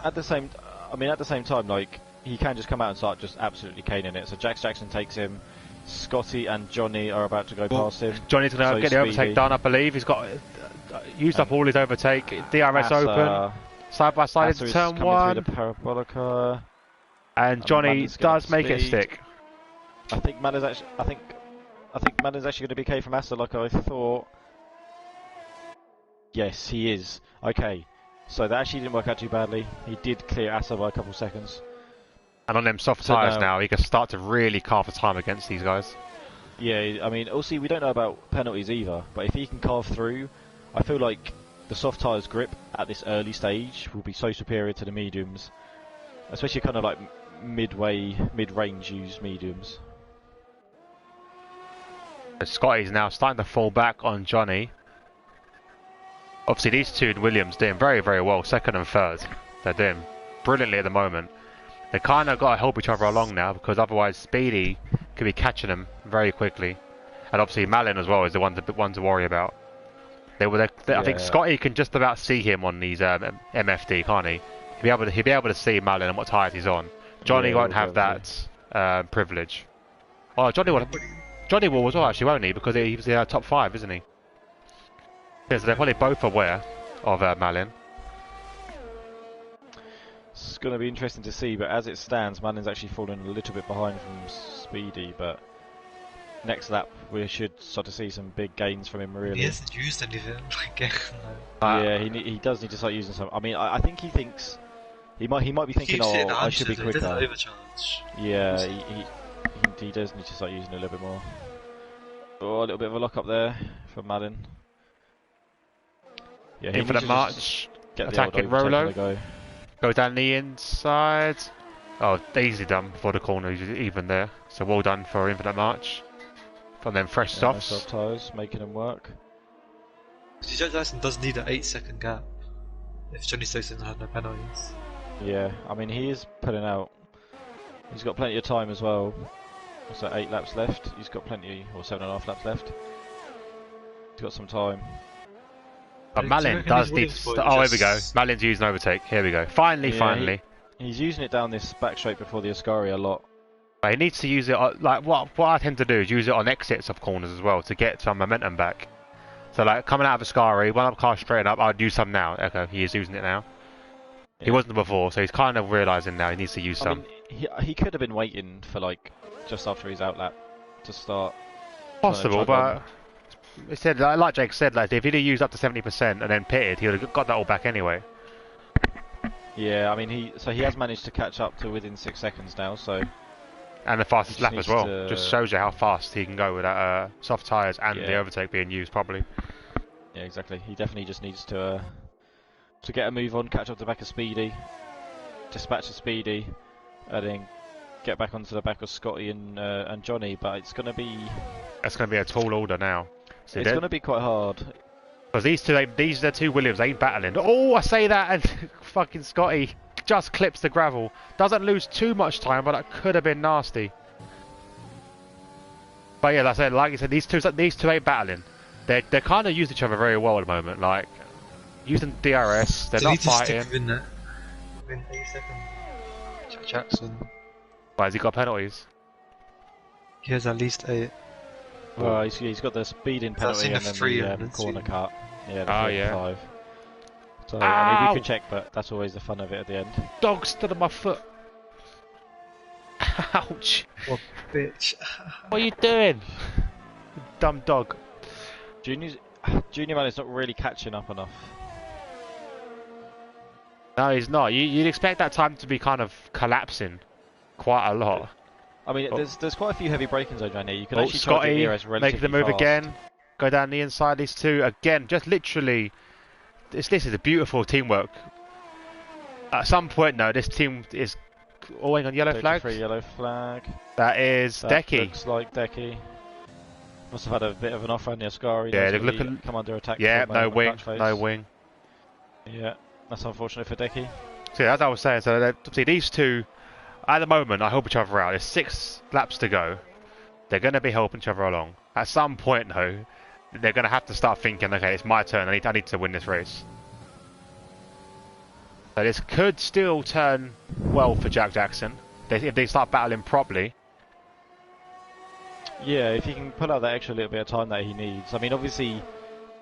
at the same time, like he can just come out and start just absolutely caning it. So Jackson takes him. Scotty and Johnny are about to go past him. Johnny's going to So get the overtake Speedy. done, I believe. He's got used up all his overtake. DRS open. Side by side into turn one. Through the parabolica. And Johnny Malin's gonna does make it speed. stick. I think Malin's actually. I think Malin's actually going to be K from Asa, like I thought. Yes, he is. Okay, so that actually didn't work out too badly. He did clear Asa by a couple of seconds. And on them soft So tyres now, he can start to really carve the time against these guys. Yeah, I mean, also we don't know about penalties either, but if he can carve through, I feel like the soft tyres grip at this early stage will be so superior to the mediums, especially kind of like mid-range used mediums. Scotty's now starting to fall back on Johnny. Obviously these two in Williams doing very, very well, second and third. They're doing brilliantly at the moment. They kind of got to help each other along now, because otherwise Speedy could be catching them very quickly. And obviously Malin as well is the one to worry about. I think Scotty can just about see him on these MFD, can't he? He'll be able to see Malin and what tyres he's on. Johnny won't have that privilege. Oh, Johnny will as well, actually, won't he? Because he was the top 5, isn't he? Yeah, so they're probably both aware of Malin. It's going to be interesting to see, but as it stands, Malin's actually fallen a little bit behind from Speedy, but next lap we should start to see some big gains from him, really. He hasn't used anything. Yeah, he does need to start using some. I mean, I think he thinks he might be thinking, oh, I should be quicker. Yeah, he does need to start using it a little bit more. Oh, a little bit of a lock up there from Malin. Yeah, Infinite March, attacking Rolo. Rolo. Go down the inside. Oh, easily done before the corner even there. So well done for Infinite March. From them fresh softs. Soft tyres, making them work. Joe Dyson does need an 8-second gap if Johnny Stockton had no penalties. Yeah, I mean he is pulling out. He's got plenty of time as well. What's that, 8 laps left? He's got plenty, or 7.5 laps left. He's got some time. But Malin does need to... Oh, here we go. Malin's using overtake. Here we go. Finally. He's using it down this back straight before the Ascari a lot. But he needs to use it, like, what I tend to do is use it on exits of corners as well to get some momentum back. So, like, coming out of Ascari, when I'm car straight up, I'd use some now. Okay, he is using it now. Yeah. He wasn't before, so he's kind of realising now he needs to use some. Mean, he could have been waiting for, like, just after his outlap to start. Possible, but... It said, like Jake said, like, if he'd have used up to 70% and then pitted, he would have got that all back anyway. Yeah, I mean, he has managed to catch up to within 6 seconds now, so... And the fastest lap as well. Just shows you how fast he can go with that soft tyres and the overtake being used properly. Yeah, exactly. He definitely just needs to get a move on, catch up the back of Speedy, dispatch the Speedy, and then get back onto the back of Scotty and Johnny. But it's going to be... That's going to be a tall order now. See, it's going to be quite hard. Because these are two Williams, they ain't battling. Oh, I say that and fucking Scotty just clips the gravel. Doesn't lose too much time, but that could have been nasty. But yeah, like you said, these two ain't battling. They kind of use each other very well at the moment. Like using DRS, they're not fighting. Within 8 seconds. Jack Jackson. Why has he got penalties? He has at least 8. Well, he's got the speeding penalty and then the corner cut. Yeah, the 4 and 5. So, I mean, we can check, but that's always the fun of it at the end. Dog stood on my foot. Ouch. What bitch. What are you doing? Dumb dog. Junior Man is not really catching up enough. No, he's not. You'd expect that time to be kind of collapsing quite a lot. I mean, there's quite a few heavy braking zones around here. You can actually Scotty try to make the move fast. again. Go down the inside. These two again, just literally. This is a beautiful teamwork. At some point, though, this team is all on yellow flag. Yellow flag. That is Decky. Looks like Decky. Must have had a bit of an off on the Ascari. Yeah, they're looking. Come under attack. Yeah, no wing. No wing. Yeah, that's unfortunate for Decky. So as I was saying, so see these two. At the moment, I help each other out. There's 6 laps to go. They're going to be helping each other along. At some point, though, they're going to have to start thinking, okay, it's my turn. I need to win this race. So this could still turn well for Jack Jackson if they start battling properly. Yeah, if he can pull out that extra little bit of time that he needs. I mean, obviously,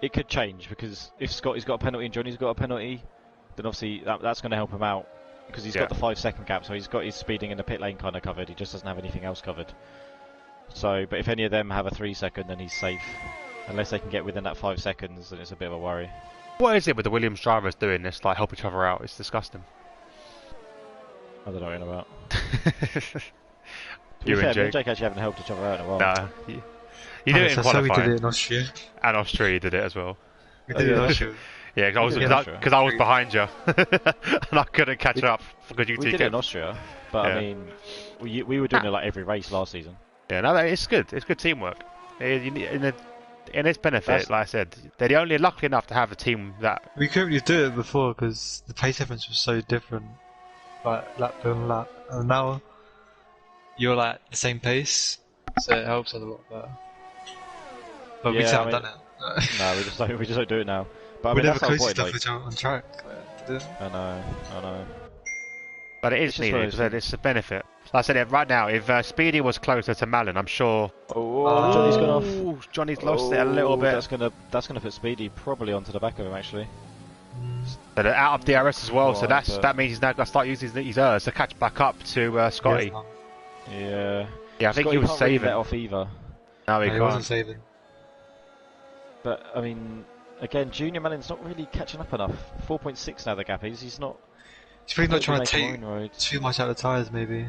it could change because if Scotty's got a penalty and Johnny's got a penalty, then obviously that's going to help him out because he's got the 5-second gap, so he's got his speeding in the pit lane kind of covered. He just doesn't have anything else covered. So, but if any of them have a 3-second, then he's safe. Unless they can get within that 5 seconds, then it's a bit of a worry. What is it with the Williams drivers doing this? Like help each other out? It's disgusting. I don't know what you're on about. You and Jake. Jake actually haven't helped each other out in a while. Nah, you do it in That's how we qualifying. did it in Austria. And Austria did it as well. We did it in Austria. Yeah, because I was behind you, and I couldn't catch up because you We two did it in Austria, but Yeah. I mean, we were doing it like every race last season. Yeah, no, it's good. It's good teamwork. In its benefit, That's- like I said, they're the only lucky enough to have a team that. We couldn't really do it before because the pace difference was so different, like lap on lap. And now you're like the same pace, so it helps us a lot better. But we Yeah, just I haven't mean- done it. No, we just don't do it now. But I We mean, never that's our close point. stuff Like, with on track. Like, to do it. I know. But it It's is just one of needed. those So it's a benefit. Like I said, right now, if Speedy was closer to Malin, I'm sure. Oh, Johnny's gone off. Ooh, Johnny's lost it a little bit. That's gonna put Speedy probably onto the back of him actually. But out of DRS as well, so Right, that means he's now got to start using his ERS to catch back up to Scotty. Yeah. Yeah, I think Scotty he was can't really saving. let off either. No, he He wasn't can't. saving. But I mean, again, Junior Malin's not really catching up enough. 4.6 now the gap is. He's not. He's probably not trying to making take inroads. too much out of the tyres, maybe.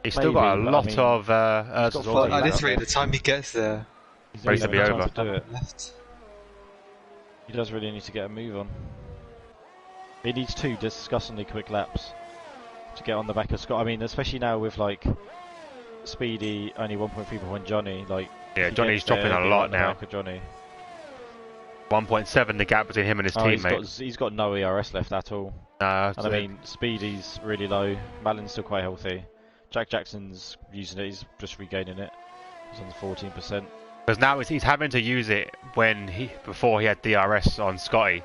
He's still got a Maybe, but I lot mean, of ERS got as five well. But at laps this rate, left. the time he gets there, He's Race only to be got over. time to do it. left. He does really need to get a move on. He needs 2 disgustingly quick laps to get on the back of Scott. I mean, especially now with like Speedy only 1.3 behind Johnny. Like, Yeah, if he Johnny's gets there, dropping a he'll be lot right on the now. back of Johnny. 1.7 the gap between him and his teammate. He's got no ERS left at all. Nah, And I mean, Speedy's really low. Malin's still quite healthy. Jack Jackson's using it. He's just regaining it. He's on 14%. because now he's having to use it before he had DRS on Scotty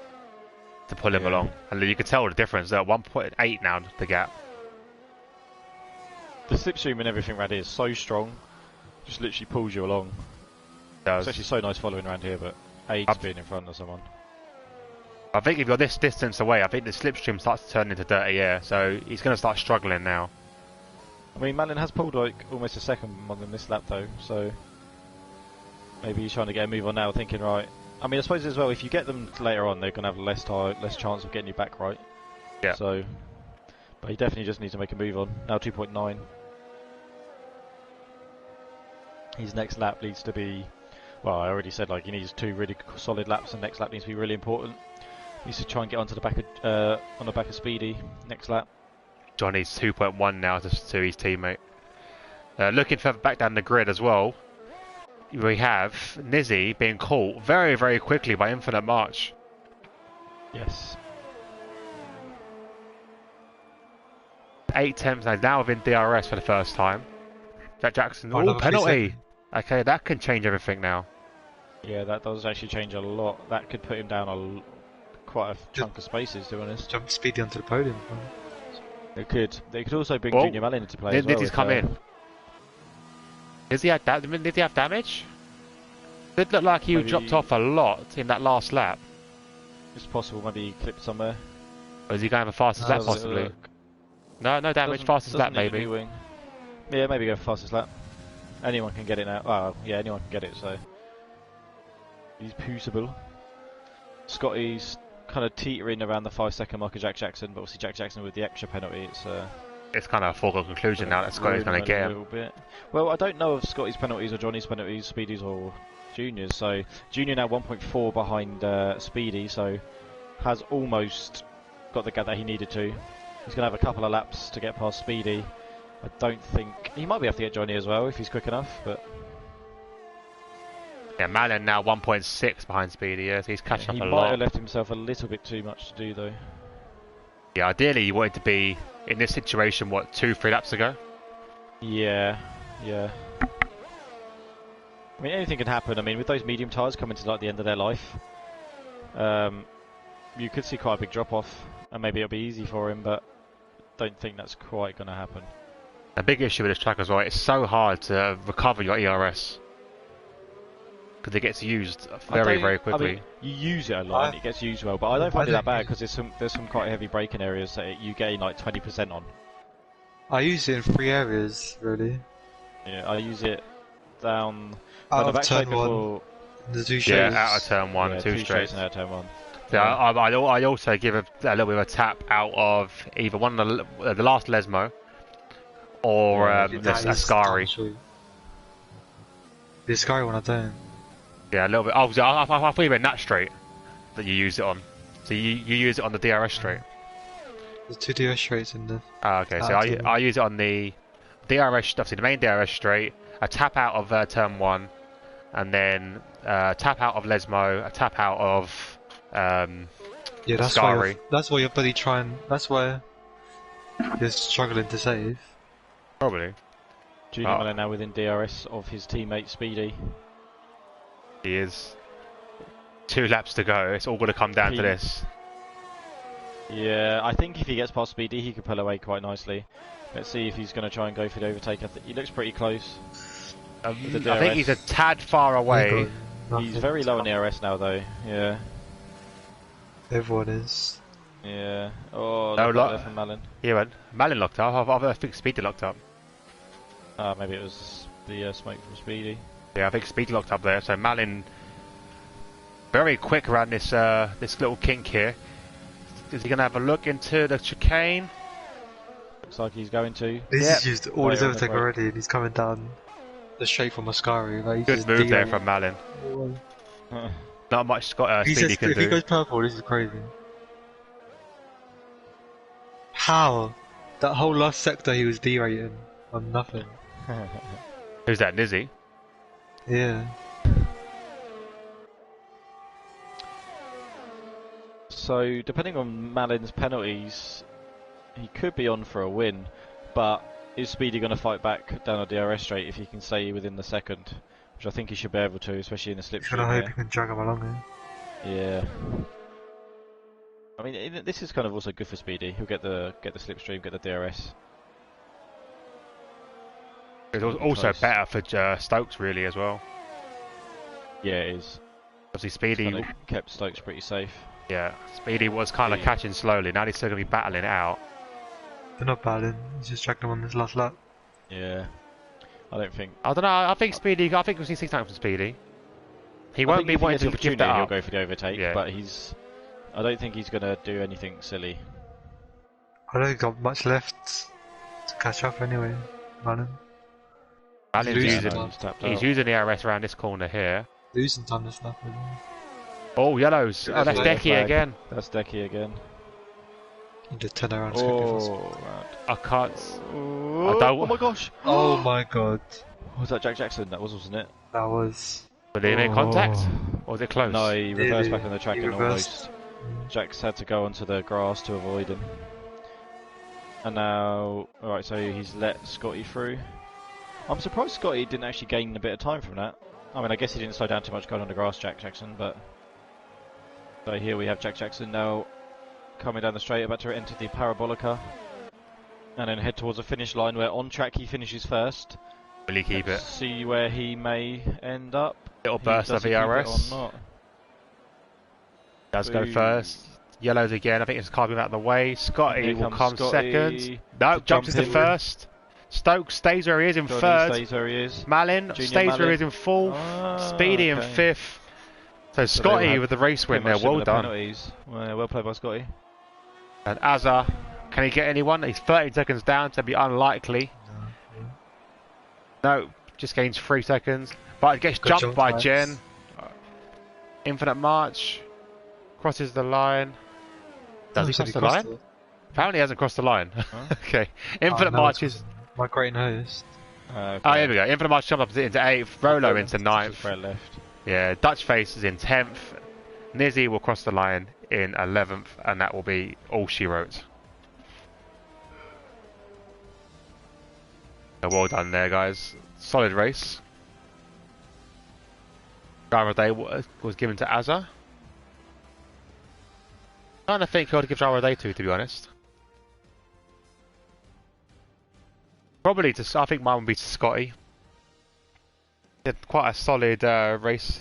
to pull him Yeah. along, and you can tell the difference. They're at 1.8 now the gap. The slipstream and everything around here is so strong. Just literally pulls you along. Does. It's actually so nice following around here, but AIDS being in front of someone. I think if you're this distance away, I think the slipstream starts to turn into dirty air, so he's going to start struggling now. I mean, Malin has pulled like almost a second on them this lap though, so maybe he's trying to get a move on now, thinking right. I mean, I suppose as well, if you get them later on, they're going to have less chance of getting you back right. Yeah. So, but he definitely just needs to make a move on now. 2.9. His next lap needs to be. Well, I already said like he needs 2 really solid laps, and next lap needs to be really important. He needs to try and get onto the back of on the back of Speedy next lap. Johnny's 2.1 now to his teammate. Looking further back down the grid as well, we have Nizzy being caught very, very quickly by Infinite March. Yes. 8 temps now within DRS for the first time. Jack Jackson, Another penalty! Okay, that can change everything now. Yeah, that does actually change a lot. That could put him down quite a chunk of spaces, to be honest. Jump Speedy onto the podium. It could. They could also bring Whoa. Junior Malin into play as well. Nizzy's if, come in. Did he have damage? It looked like he Maybe- dropped off a lot in that last lap. It's possible. Maybe he clipped somewhere. Or is he going for fastest No, lap does it possibly? Look. No damage, Doesn't- fastest lap doesn't need a maybe. new wing. Yeah, maybe go for fastest lap. Anyone can get it now. Oh, yeah, anyone can get it. So he's possible. Scotty's kind of teetering around the 5-second mark of Jack Jackson, but obviously Jack Jackson with the extra penalty, it's It's kind of a foregone conclusion now that Scotty's going to get a him. little bit. Well, I don't know of Scotty's penalties or Johnny's penalties, Speedy's or Junior's. So Junior now 1.4 behind Speedy, so has almost got the gap that he needed to. He's going to have a couple of laps to get past Speedy. I don't think he might be able to get Johnny as well if he's quick enough, but Yeah, Malin now 1.6 behind Speedy, yeah, so he's catching he up a might lot. have left himself a little bit too much to do though. Yeah, ideally you wanted to be in this situation, 2-3 laps ago? Yeah. I mean, anything can happen. I mean, with those medium tyres coming to like the end of their life, you could see quite a big drop off, and maybe it'll be easy for him, but don't think that's quite going to happen. A big issue with this track as well, it's so hard to recover your ERS. because it gets used I don't- very I quickly. mean, you use it a lot and it gets used well, but I don't find it that bad because there's some quite heavy braking areas that you gain like 20% on. I use it in 3 areas, really. Yeah, I use it down Out the of back straight turn 1, before. the 2 Yeah, straights. out of turn 1, Yeah, 2 two straights. and out of turn 1. Yeah, I also give a little bit of a tap out of either one of the last Lesmo or Yeah, the That is Ascari. true. The Ascari one I don't. Yeah, a little bit. Oh, so I thought you meant that straight that you use it on. So you use it on the DRS straight. There's 2 DRS straights in the... Ah, okay, so out of turn I use it on the DRS, obviously the main DRS straight, a tap out of turn 1, and then tap out of Lesmo, a tap out of Yeah, Ascari. that's why you're bloody trying... That's why you're struggling to save. Probably. Junior Mellon now within DRS of his teammate Speedy. He is. 2 laps to go. It's all going to come down to this. Yeah, I think if he gets past Speedy, he could pull away quite nicely. Let's see if he's going to try and go for the overtake. He looks pretty close. I think he's a tad far away. He's very low in DRS now, though. Yeah. Everyone is. Yeah. Oh, No, look there from Malin. Yeah, man. Malin locked up. I think Speedy locked up. Maybe it was the smoke from Speedy. Yeah, I think Speedy locked up there. So Malin, very quick around this this little kink here. Is he going to have a look into the chicane? Looks like he's going to. He's Yep. just used all his overtake already and he's coming down the straight from Ascari. Like, Good move there from Malin. Not much Speedy can if he do. goes purple, this is crazy. How? That whole last sector he was derating on nothing. Who's that, Nizzy? Yeah. So, depending on Malin's penalties, he could be on for a win, but is Speedy going to fight back down a DRS straight if he can stay within the second? Which I think he should be able to, especially in the He's slipstream. gonna hope he can drag him along here. Yeah. I mean, this is kind of also good for Speedy. He'll get the slipstream, get the DRS. It's also better for Stokes, really, as well. Yeah, it is. Obviously, Speedy. Kind of kept Stokes pretty safe. Yeah, Speedy was kind of catching slowly. Now he's still going to be battling it out. They're not battling, he's just dragging him on this last lap. Yeah. I don't think. I don't know. I think Speedy. I think we'll see 6 times from Speedy. He won't be wanting to give that up. He'll go for the overtake, Yeah. but I don't think he's going to do anything silly. I don't think got much left to catch up anyway, Malin. Malin's Losing using, time. he's using the RS around this corner here. Losing time this lap, really. Oh, yellows. Oh, that's Yellow Decky flag. again. That's Decky again. Need to turn around quickly. Right. I can't. Oh my gosh! Oh my god. Was that Jack Jackson? That wasn't it? That was... Were they in contact? Or was it close? No, he reversed back on the track He and reversed. almost. Jack's had to go onto the grass to avoid him. And now, alright, so he's let Scotty through. I'm surprised Scotty didn't actually gain a bit of time from that. I mean, I guess he didn't slow down too much going on the grass, Jack Jackson, but... So here we have Jack Jackson now coming down the straight, about to enter the Parabolica. And then head towards the finish line where on track he finishes first. Will he keep Let's it? see where he may end up. Little burst of Does he keep it ERS. or not? Does go Ooh. first. Yellows again. I think it's carving out of the way. Scotty Here will comes come Scotty second. No, to jumps jump into in. first. Stokes stays where he is in Johnny third. stays where he is. Malin Junior stays where he Malin. is in fourth. Ah, Speedy in okay. fifth. So So they will Scotty have with the race win Pretty there. much Well similar done. penalties. Well played by Scotty. And Azza, can he get anyone? He's 30 seconds down, to be unlikely. No, just gains 3 seconds. But gets Good jumped job, by Max. Jen. Infinite March. Crosses the line. Does he cross the line? Apparently he hasn't crossed the line. Huh? Okay. Infinite March is... My great host. Okay. Oh, here we go. Infinite March jumped up into 8th. Rolo into 9th. Fred left. Yeah, Dutch Face is in 10th. Nizzy will cross the line in 11th, and that will be all she wrote. So well done there, guys. Solid race. Driver of the Day was given to Azza. I'm trying to think who I'd give Driver of the Day to be honest. Probably to, I think mine would be to Scotty. Did quite a solid race.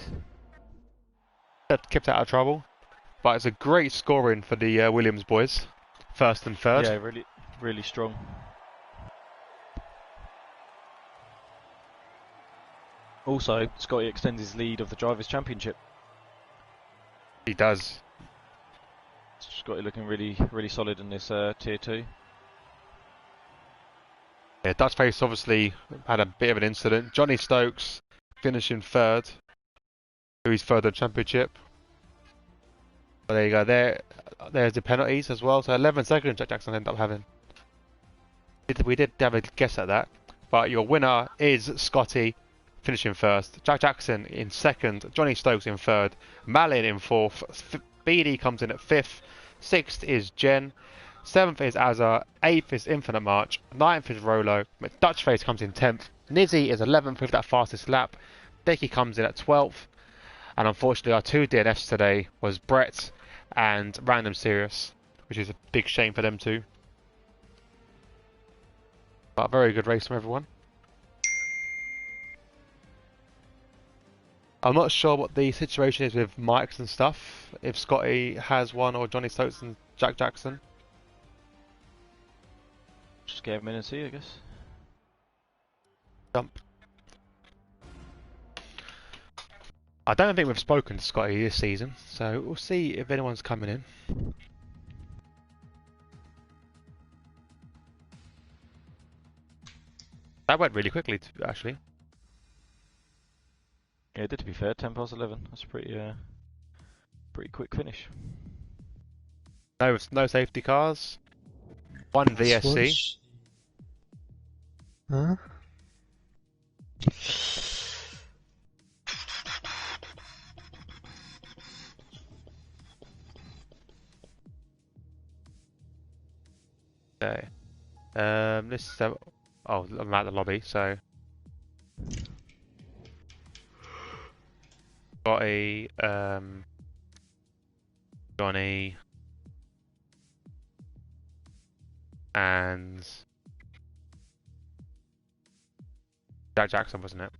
Kept out of trouble. But it's a great scoring for the Williams boys. First and third. Yeah, really strong. Also, Scotty extends his lead of the Drivers' Championship. He does. Scotty looking really solid in this Tier 2. Yeah, Dutch Face obviously had a bit of an incident. Johnny Stokes finishing third. Who's third in the championship. But there you go. There's the penalties as well. So 11 seconds Jack Jackson ended up having. We did have a guess at that. But your winner is Scotty, finishing first. Jack Jackson in second. Johnny Stokes in third. Malin in fourth. BD comes in at fifth. Sixth is Jen. Seventh is Azar. Eighth is Infinite March. Ninth is Rolo. Dutch Face comes in 10th. Nizzy is 11th with that fastest lap. Dicky comes in at 12th. And unfortunately, our two DNFs today was Brett and Random Serious, which is a big shame for them too. But a very good race from everyone. I'm not sure what the situation is with mics and stuff. If Scotty has one or Johnny Stokes and Jack Jackson. Just get him in and see, I guess. Jump. I don't think we've spoken to Scotty this season, so we'll see if anyone's coming in. That went really quickly, actually. Yeah, it did, to be fair. 10 past 11. That's a pretty quick finish. No safety cars. One VSC. Swatch. Huh? Okay. This is oh, I'm at the lobby, so got a Johnny and Jack Jackson, wasn't it?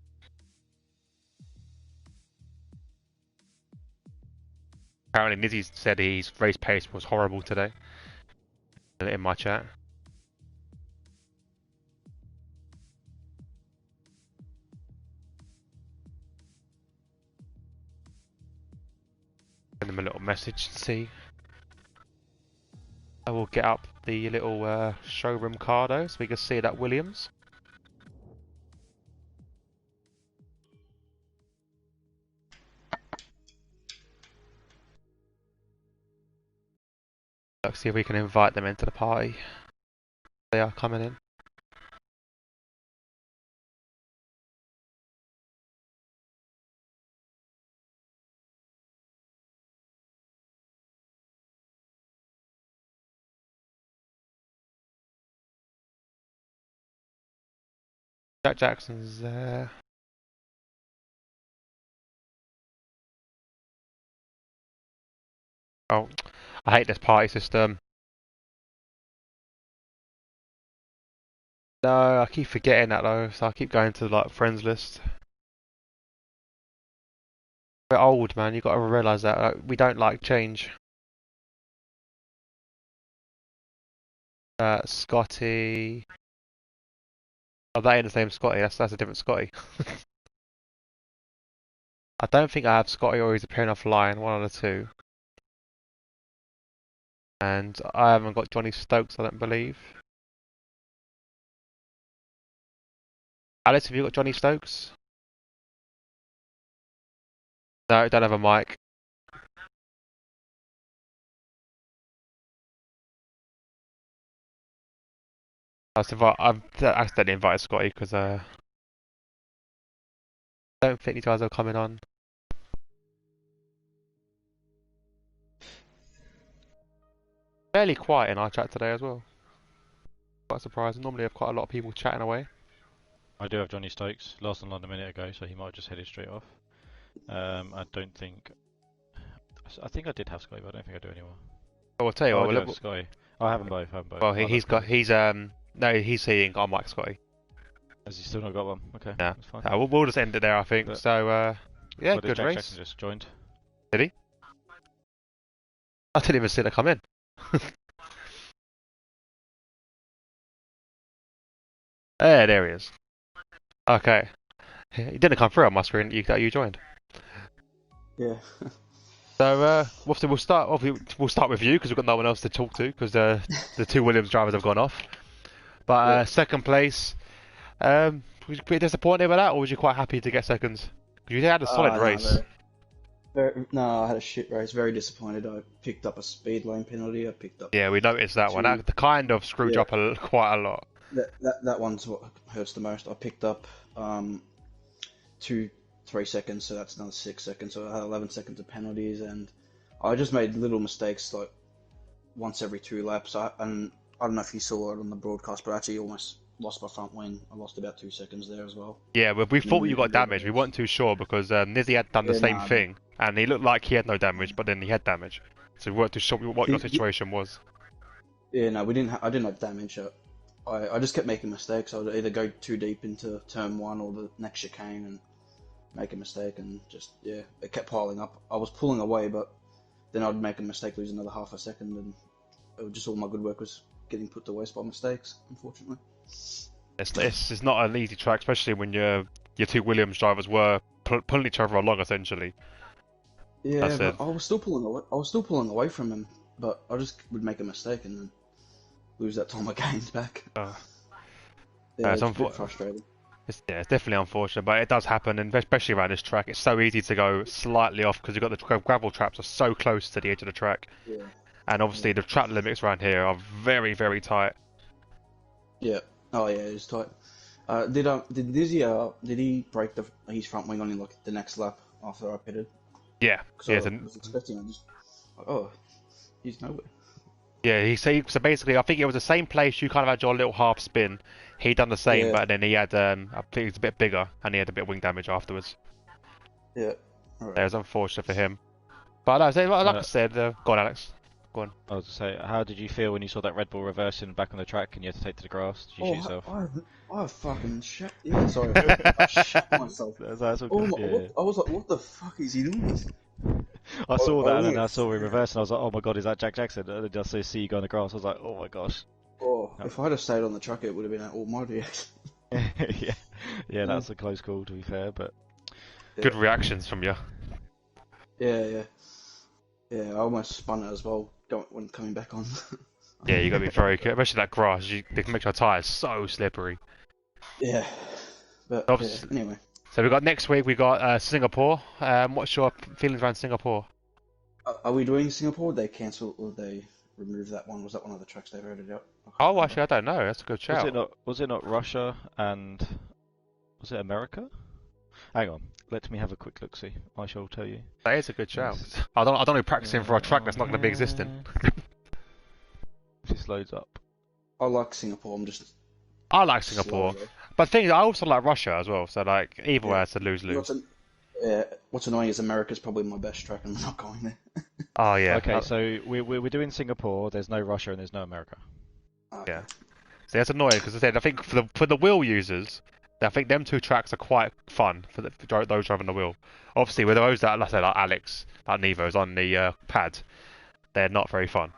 Apparently, Nizzy said his race pace was horrible today in my chat. Send him a little message to see. I will get up the little showroom car though, so we can see that Williams. Let's see if we can invite them into the party. They are coming in. Jack Jackson's there. Oh, I hate this party system. No, I keep forgetting that though, so I keep going to like friends list. We're old, man. You got to realise that we don't like change. Scotty. Oh, that ain't the same Scotty. That's a different Scotty. I don't think I have Scotty or he's appearing offline. One of the two. And I haven't got Johnny Stokes. I don't believe. Alice, have you got Johnny Stokes? No, don't have a mic. I've accidentally invited Scotty because I don't think these guys are coming on. Fairly quiet in our chat today as well. Quite surprising. Normally I have quite a lot of people chatting away. I do have Johnny Stokes. Last online a minute ago, so he might have just headed straight off. I don't think... I think I did have Scotty, but I don't think I do anymore. Oh, I'll tell you Oh, what. I do have Scotty. Oh, I have them both. Well, he's got. He's no, he's saying I mic Scotty. Has he still not got one? Okay, Yeah. that's fine. We'll just end it there, I think. But- So, yeah, Well, good Jack race. Jackson just joined. Did he? I didn't even see that come in. There he is. Okay. He didn't come through on my screen that you joined. Yeah. So, obviously we'll start with you because we've got no one else to talk to because the two Williams drivers have gone off. But Yeah. second place, was you pretty disappointed with that, or was you quite happy to get seconds? 'Cause you had a solid No, race. no, I had a shit race. Very disappointed. I picked up a speed lane penalty. I picked up Yeah, we noticed that one. two. That kind of screwed you up quite a lot. That one's what hurts the most. I picked up 3 seconds, so that's another 6 seconds. So I had 11 seconds of penalties, and I just made little mistakes like once every 2 laps. And I don't know if you saw it on the broadcast, but I actually almost lost my front wing. I lost about 2 seconds there as well. Yeah, but we thought you got damage. We weren't too sure because Nizzy had done the same thing, and he looked like he had no damage, but then he had damage. So we weren't too sure what your situation was. Yeah, no, we didn't. I didn't have damage. I just kept making mistakes. I would either go too deep into turn 1 or the next chicane and make a mistake, and just it kept piling up. I was pulling away, but then I'd make a mistake, lose another half a second, and it was just all my good work was getting put to waste by mistakes, unfortunately. It's not an easy track, especially when your two Williams drivers were pulling each other along essentially. Yeah, That's but it. I was still pulling away. I was still pulling away from him, but I just would make a mistake and then lose that time of gains back. Oh. Yeah, it's it's a bit frustrating. It's definitely unfortunate, but it does happen, and especially around this track, it's so easy to go slightly off because you've got the gravel traps are so close to the edge of the track, Yeah. and obviously the track limits around here are very, very tight. Yeah. Oh yeah, it's tight. Did Nizzy did he break his front wing on like the next lap after I pitted? Yeah, Because I was expecting it, just he's nowhere. yeah. So basically, I think it was the same place you kind of had your little half spin. He done the same, Yeah. but then he had I think it's a bit bigger, and he had a bit of wing damage afterwards. Yeah. Alright. It was unfortunate for him. But like I said, go on, Alex. Go on. I was to say, how did you feel when you saw that Red Bull reversing back on the track and you had to take to the grass? Did you shoot yourself? I fucking shit. Yeah, sorry. I shit myself. That's all Oh, good. I was like, what the fuck is he doing? I saw that and only then I at saw him reverse and I was like, oh my god, is that Jack Jackson? And then I see you go on the grass. I was like, oh my gosh. Oh, if I had stayed on the track, it would have been an almighty accident. yeah, that's a close call to be fair, but Good reactions from you. Yeah. I almost spun it as well when coming back on. Yeah, you got to be very careful, especially that grass. They can make your tyres so slippery. Yeah. But anyway. So we got next week. We got Singapore. What's your feelings around Singapore? Are we doing Singapore? They cancel or they remove that one? Was that one of the tracks they voted out? Oh, actually, I don't know. That's a good shout. Was it not Russia and was it America? Hang on, let me have a quick look. See, I shall tell you. That is a good shout. I don't be practicing for a track that's not going to be existing. Just loads up. I like Singapore. I like Singapore, but the thing is, I also like Russia as well. So like either way, it's a lose. What's annoying is America's probably my best track, and I'm not going there. Oh yeah. Okay, so we're doing Singapore. There's no Russia and there's no America. Okay. Yeah. So that's annoying because I think for the wheel users, I think them two tracks are quite fun for those driving the wheel. Obviously, with those that, like I said, like Alex, like Nevo's on the pad, they're not very fun.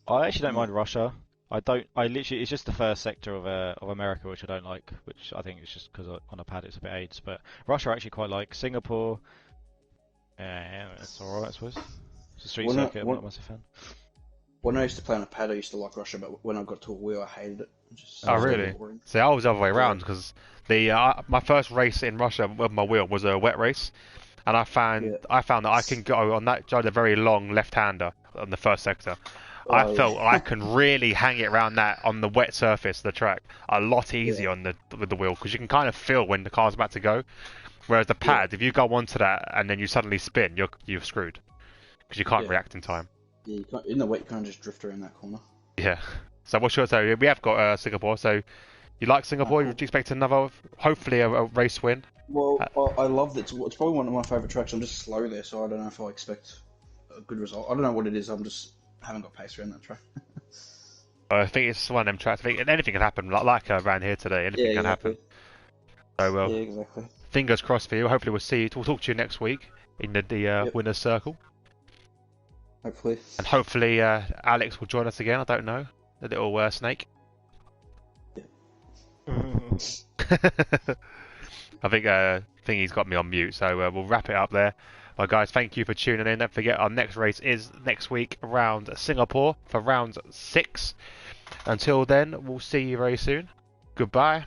I actually don't mind Russia. I literally, it's just the first sector of America which I don't like, which I think is just because on a pad it's a bit AIDS. But Russia I actually quite like. Singapore, yeah, it's alright I suppose. It's a street circuit. I'm not a massive fan. When I used to play on a pad, I used to like Russia, but when I got to a wheel, I hated it. Oh really? See, I was the other way around because my first race in Russia with my wheel was a wet race, and I found that I can go on that drive a very long left-hander on the first sector. I felt I can really hang it around that on the wet surface of the track a lot easier with the wheel because you can kind of feel when the car's about to go. Whereas the pad, if you go onto that and then you suddenly spin, you're screwed because you can't react in time. Yeah, you can't, in the wet you can't just drift around that corner. Yeah. So what's your so we have got Singapore. So you like Singapore? Would you expect another, hopefully a race win? Well, I love it. It's probably one of my favourite tracks. I'm just slow there, so I don't know if I expect a good result. I don't know what it is. Haven't got pace around that track. I think it's one of them tracks. I think anything can happen. Like around here today, anything can happen. So Yeah, exactly. fingers crossed for you. Hopefully we'll see you. We'll talk to you next week in the Yep. winner's circle. Hopefully. And hopefully Alex will join us again. I don't know. The little snake. I think he's got me on mute, so we'll wrap it up there. Well, guys, thank you for tuning in. Don't forget, our next race is next week around Singapore for round 6. Until then, we'll see you very soon. Goodbye.